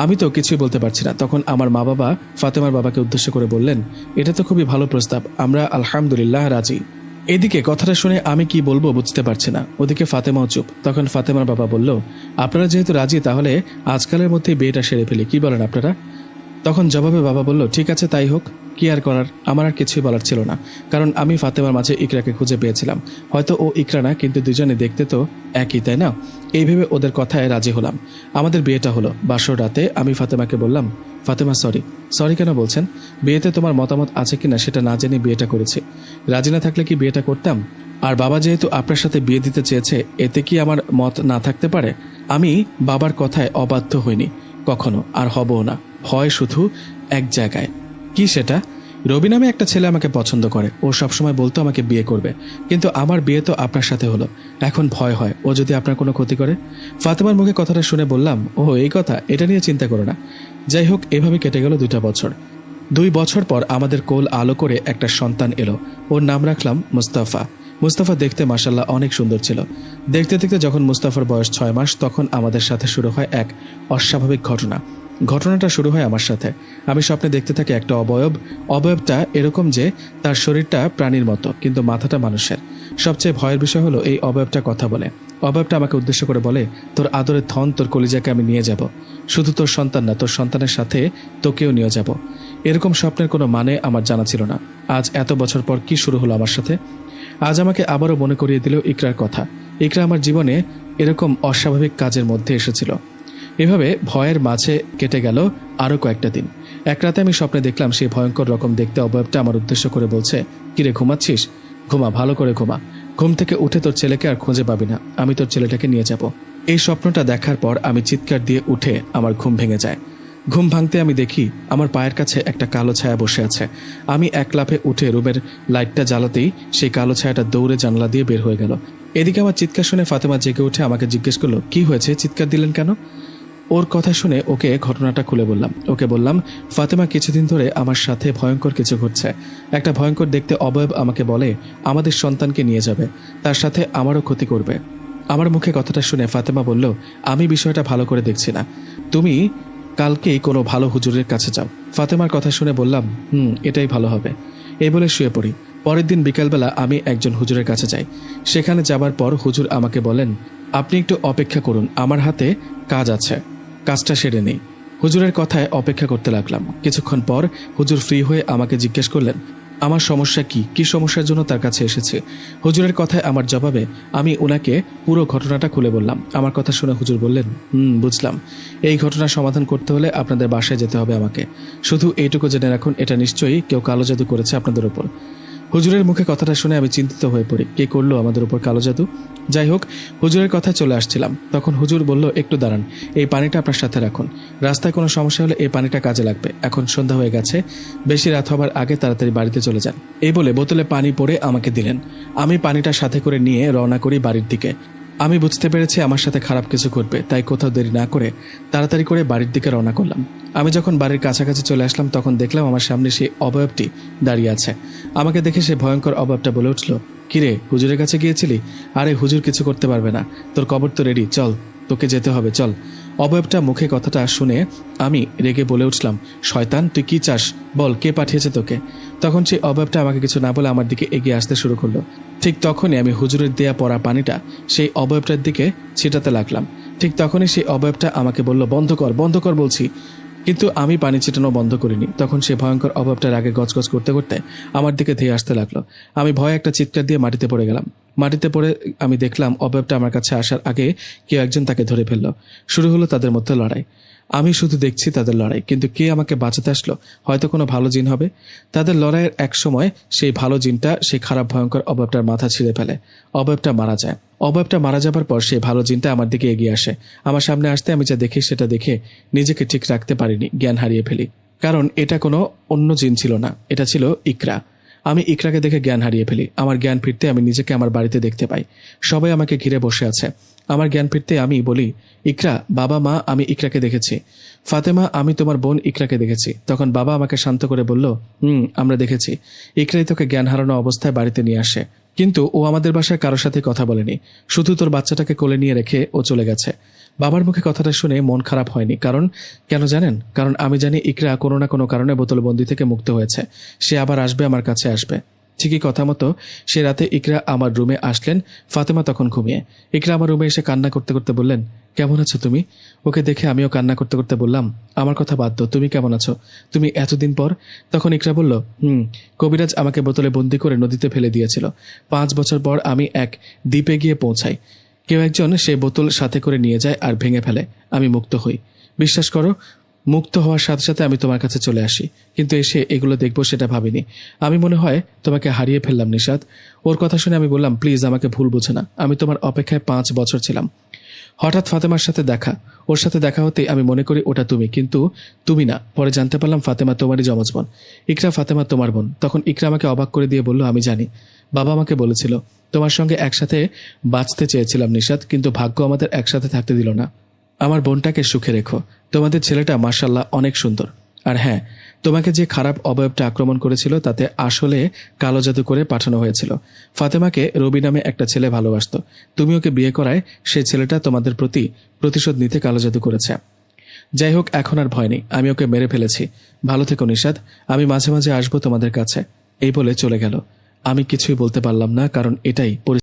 আমি তো কিছুই বলতে পারছি না। তখন আমার মা বাবা ফাতেমার বাবাকে উদ্দেশ্য করে বললেন, এটা তো খুবই ভালো প্রস্তাব, আমরা আলহামদুলিল্লাহ রাজি। এদিকে কথাটা শুনে আমি কি বলবো বুঝতে পারছি না। ওদিকে ফাতেমাও চুপ। তখন ফাতেমার বাবা বলল, আপনারা যেহেতু রাজি, তাহলে আজকালের মধ্যেই বিয়েটা সেরে ফেলি, কি বলেন আপনারা? তখন জবাবে বাবা বলল, ঠিক আছে তাই হোক, কি আর করার, আমার আর কিছুই বলার ছিল না, কারণ আমি ফাতেমার মাঝে ইকরাকে খুঁজে পেয়েছিলাম। হয়তো ও ইকরা না, কিন্তু দুজনে দেখতে তো একই, তাই না? এই ভেবে ওদের কথায় রাজি হলাম। আমাদের বিয়েটা হলো। বাসর রাতে আমি ফাতেমাকে বললাম, ফাতেমা সরি কেন বলছেন? বিয়েতে তোমার মতামত আছে কিনা সেটা না জেনে বিয়েটা করেছি। রাজি না থাকলে কি বিয়েটা করতাম? আর বাবা যেহেতু আপনার সাথে বিয়ে দিতে চেয়েছে, এতে কি আমার মত না থাকতে পারে? আমি বাবার কথায় অবাধ্য হইনি কখনো, আর হবও না। ভয় শুধু এক জায়গায়। কি সেটা? রবি নামে একটা ছেলে আমাকে পছন্দ করে, ও সবসময় বলতো আমাকে বিয়ে করবে, কিন্তু আমার বিয়ে তো আপনার সাথে হলো, এখন ভয় হয় ও যদি আপনার কোনো ক্ষতি করে। ফাতেমার মুখে কথাটা শুনে বললাম, ও এই কথা, এটা নিয়ে চিন্তা করো না। যাই হোক, এভাবে কেটে গেল 2টা বছর। 2 বছর পর আমাদের কোল আলো করে একটা সন্তান এলো। ওর নাম রাখলাম মুস্তাফা। মুস্তাফা দেখতে মাশাআল্লাহ অনেক সুন্দর ছিল। দেখতে দেখতে যখন মুস্তাফার বয়স 6 মাস, তখন আমাদের সাথে শুরু হয় এক অস্বাভাবিক ঘটনা। ঘটনাটা শুরু হয় আমার সাথে। আমি স্বপ্নে দেখতে থাকি একটা অবয়বটা এরকম যে তার শরীরটা প্রাণীর মতো, কিন্তু মাথাটা মানুষের। সবচেয়ে ভয়ের বিষয় হলো এই অবয়বটা কথা বলে। অবয়বটা আমাকে উদ্দেশ্য করে বলে, তোর আদরের ধন, তোর কলিজাকে আমি নিয়ে যাব, শুধু তোর সন্তান না, তোর সন্তানের সাথে তোকেও নিয়ে যাব। এরকম স্বপ্নের কোনো মানে আমার জানা ছিল না। আজ এত বছর পর কি শুরু হলো আমার সাথে? আজ আমাকে আবারও মনে করিয়ে দিল ইকরার কথা। ইকরা আমার জীবনে এরকম অস্বাভাবিক কাজের মধ্যে এসেছিল। এভাবে ভয়ের মাঝে কেটে গেল আরো কয়েকটা দিন। এক রাতে আমি স্বপ্নে দেখলাম সেই ভয়ঙ্কর রকম দেখতে অবয়বটা আমার উদ্দেশ্য করে বলছে, কিরে ঘুমাচ্ছিস? ঘুমা, ভালো করে ঘুমা। ঘুম থেকে উঠে তোর ছেলেকে আর খুঁজে পাবি না, আমি তোর ছেলেটাকে নিয়ে যাব। এই স্বপ্নটা দেখার পর আমি চিৎকার দিয়ে উঠে আমার ঘুম ভেঙে যায়। ঘুম ভাঙতে আমি দেখি আমার পায়ের কাছে একটা কালো ছায়া বসে আছে। আমি এক লাফে উঠে রুমের লাইটটা জ্বালাতেই সেই কালো ছায়াটা দৌড়ে জানলা দিয়ে বের হয়ে গেল। এদিকে আমার চিৎকার শুনে ফাতেমা জেগে উঠে আমাকে জিজ্ঞেস করলো, কি হয়েছে, চিৎকার দিলেন কেন? ওর কথা শুনে ওকে ঘটনাটা খুলে বললাম। ওকে বললাম, ফাতেমা, কিছুদিন ধরে আমার সাথে ভয়ঙ্কর কিছু ঘটছে। একটা ভয়ঙ্কর দেখতে অবয়ব আমাকে বলে আমাদের সন্তানকে নিয়ে যাবে, তার সাথে আমারও ক্ষতি করবে। আমার মুখে কথাটা শুনে ফাতেমা বলল, আমি বিষয়টা ভালো করে দেখছি না, তুমি কালকেই কোনো ভালো হুজুরের কাছে যাও। ফাতেমার কথা শুনে বললাম, এটাই ভালো হবে। এই বলে শুয়ে পড়ি। পরের দিন বিকালবেলা আমি একজন হুজুরের কাছে যাই। সেখানে যাবার পর হুজুর আমাকে বলেন, আপনি একটু অপেক্ষা করুন, আমার হাতে কাজ আছে, কাজটা সেরে নেই। হুজুরের কথায় অপেক্ষা করতে লাগলাম। কিছুক্ষণ পর হুজুর ফ্রি হয়ে আমাকে জিজ্ঞেস করলেন আমার সমস্যা কি সমস্যার জন্য তার কাছে এসেছে। হুজুরের কথায় আমার জবাবে আমি ওনাকে পুরো ঘটনাটা খুলে বললাম। আমার কথা শুনে হুজুর বললেন, বুঝলাম, এই ঘটনার সমাধান করতে হলে আপনাদের বাসায় যেতে হবে আমাকে। শুধু এইটুকু জেনে রাখুন, এটা নিশ্চয়ই কেউ কালো জাদু করেছে আপনাদের উপর। হুজুরের মুখে কথাটা শুনে আমি চিন্তিত হয়ে পড়ি, কে করলো আমাদের উপর কালো জাদু? যাই হোক, হুজুরের কথায় চলে আসছিলাম, তখন হুজুর বলল, একটু দাঁড়ান, এই পানিটা আপনার সাথে রাখুন, রাস্তায় কোনো সমস্যা হলে এই পানিটা কাজে লাগবে। এখন সন্ধ্যা হয়ে গেছে, বেশি রাত হবার আগে তাড়াতাড়ি বাড়িতে চলে যান। এই বলে বোতলে পানি পরে আমাকে দিলেন। আমি পানিটা সাথে করে নিয়ে রওনা করি বাড়ির দিকে। আমি বুঝতে পেরেছি আমার সাথে খারাপ কিছু ঘটবে, তাই কোথাও দেরি না করে তাড়াতাড়ি করে বাড়ির দিকে রওনা করলাম। আমি যখন বাড়ির কাছাকাছি চলে আসলাম, তখন দেখলাম আমার সামনে সেই অবয়বটি দাঁড়িয়ে আছে। আমাকে দেখে সে ভয়ঙ্কর অবয়বটা বলে উঠল, কিরে, হুজুরের কাছে গিয়েছিলি? আরে হুজুর কিছু করতে পারবে না, তোর কবর তো রেডি, চল, তোকে যেতে হবে, চল। অবয়বটা মুখে কথাটা শুনে আমি রেগে বলে উঠলাম, শয়তান, তুই কি চাস বল, কে পাঠিয়েছে তোকে? তখন সেই অবয়বটা আমাকে কিছু না বলে আমার দিকে এগিয়ে আসতে শুরু করলো। ঠিক তখনই আমি হুজুরের দেয়া পড়া পানিটা সেই অবয়বটার দিকে ছিটাতে লাগলাম। ঠিক তখনই সেই অবয়বটা আমাকে বলল, বন্ধ কর বলছি। কিন্তু আমি পানি ছিটানো বন্ধ করিনি। তখন সে ভয়ঙ্কর অবয়বটার আগে গজগজ করতে করতে আমার দিকে ধেয়ে আসতে লাগলো। আমি ভয়ে একটা চিৎকার দিয়ে মাটিতে পড়ে গেলাম। মাটিতে পড়ে আমি দেখলাম অবয়বটা আমার কাছে আসার আগে কেউ একজন তাকে ধরে ফেললো। শুরু হলো তাদের মধ্যে লড়াই। আমি শুধু দেখছি তাদের লড়াই, কিন্তু কে আমাকে বাঁচাতে আসলো? হয়তো কোনো ভালো জিন হবে। তাদের লড়াইয়ের এক সময় সেই ভালো জিনটা সেই খারাপ ভয়ঙ্কর অবয়বটার মাথা ছিঁড়ে ফেলে। অবয়বটা মারা যায়। অবয়বটা মারা যাবার পর সেই ভালো জিনটা আমার দিকে এগিয়ে আসে। আমার সামনে আসতে আমি যা দেখি সেটা দেখে নিজেকে ঠিক রাখতে পারিনি, জ্ঞান হারিয়ে ফেলি। কারণ এটা কোনো অন্য জিন ছিল না, এটা ছিল ইকরা। আমি ইকরাকে দেখে জ্ঞান হারিয়ে ফেলি। আমার জ্ঞান ফিরতে আমি নিজেকে আমার বাড়িতে দেখতে পাই। সবাই আমাকে ঘিরে বসে আছে। আমার জ্ঞান ফিরতে আমি বলি, ইকরা, বাবা, মা, আমি ইকরাকে দেখেছি। ফাতেমা, আমি তোমার বোন ইকরাকে দেখেছি। তখন বাবা আমাকে শান্ত করে বলল, আমরা দেখেছি। ইকরাই তোকে জ্ঞান হারানো অবস্থায় বাড়িতে নিয়ে আসে, কিন্তু ও আমাদের বাসায় কারোর সাথে কথা বলেনি, শুধু তোর বাচ্চাটাকে কোলে নিয়ে রেখে ও চলে গেছে। বাবার মুখে কথাটা শুনে মন খারাপ হয়নি। কারণ কেন জানেন? কারণ আমি জানি ইকরা কোনো না কোনো কারণে বোতলবন্দি থেকে মুক্ত হয়েছে। সে আবার আসবে, আমার কাছে আসবে। ঠিকই কথা মতো সে রাতে ইকরা আমার রুমে আসলেন। ফাতেমা তখন ঘুমিয়ে। ইকরা আমার রুমে এসে কান্না করতে করতে বললেন, কেমন আছো তুমি? ওকে দেখে আমিও কান্না করতে করতে বললাম, আমার কথা বাদ দাও, তুমি কেমন আছো? তুমি এতদিন পর? তখন ইকরা বলল, কবিরাজ আমাকে বোতলে বন্দি করে নদীতে ফেলে দিয়েছিল। 5 বছর পর আমি এক দ্বীপে গিয়ে পৌঁছাই। কেউ একজন সেই বোতল সাথে করে নিয়ে যায় আর ভেঙে ফেলে। আমি মুক্ত হই। বিশ্বাস করো, মুক্ত হওয়ার সাথে সাথে আমি তোমার কাছে চলে আসি, কিন্তু এসে এগুলো দেখবো সেটা ভাবিনি। আমি মনে হয় তোমাকে হারিয়ে ফেললাম নিশাত। ওর কথা শুনে আমি বললাম, প্লিজ আমাকে ভুল বুঝো না, আমি তোমার অপেক্ষায় 5 বছর ছিলাম। হঠাৎ ফাতেমার সাথে দেখা। ওর সাথে দেখা হতেই আমি মনে করি ওটা তুমি, কিন্তু তুমি না। পরে জানতে পারলাম ফাতেমা তোমারই যমজ বোন। ইকরা ফাতেমা তোমার বোন। তখন ইকরা আমাকে অবাক করে দিয়ে বলল, আমি জানি, বাবা আমাকে বলেছিল। তোমার সঙ্গে একসাথে বাঁচতে চেয়েছিলাম নিশাত, কিন্তু ভাগ্য আমাদের একসাথে থাকতে দিল না। আমার বোনটাকে সুখে রেখো। তোমাদের ছেলেটা মাশাআল্লাহ অনেক সুন্দর। আর হ্যাঁ, তোমাকে যে খারাপ অবয়বটা আক্রমণ করেছিল তাতে আসলে কালো জাদু করে পাঠানো হয়েছিল। ফাতেমাকে রবি নামে একটা ছেলে ভালোবাসত। তুমি ওকে বিয়ে করায় সেই ছেলেটা তোমাদের প্রতি প্রতিশোধ নিতে কালো জাদু করেছে। যাই হোক, এখন আর ভয় নেই, আমি ওকে মেরে ফেলেছি। ভালো থেকো নিশাত, আমি মাঝে মাঝে আসবো তোমাদের কাছে। এই বলে চলে গেল। আমি কিছুই বলতে পারলাম না, কারণ এটাই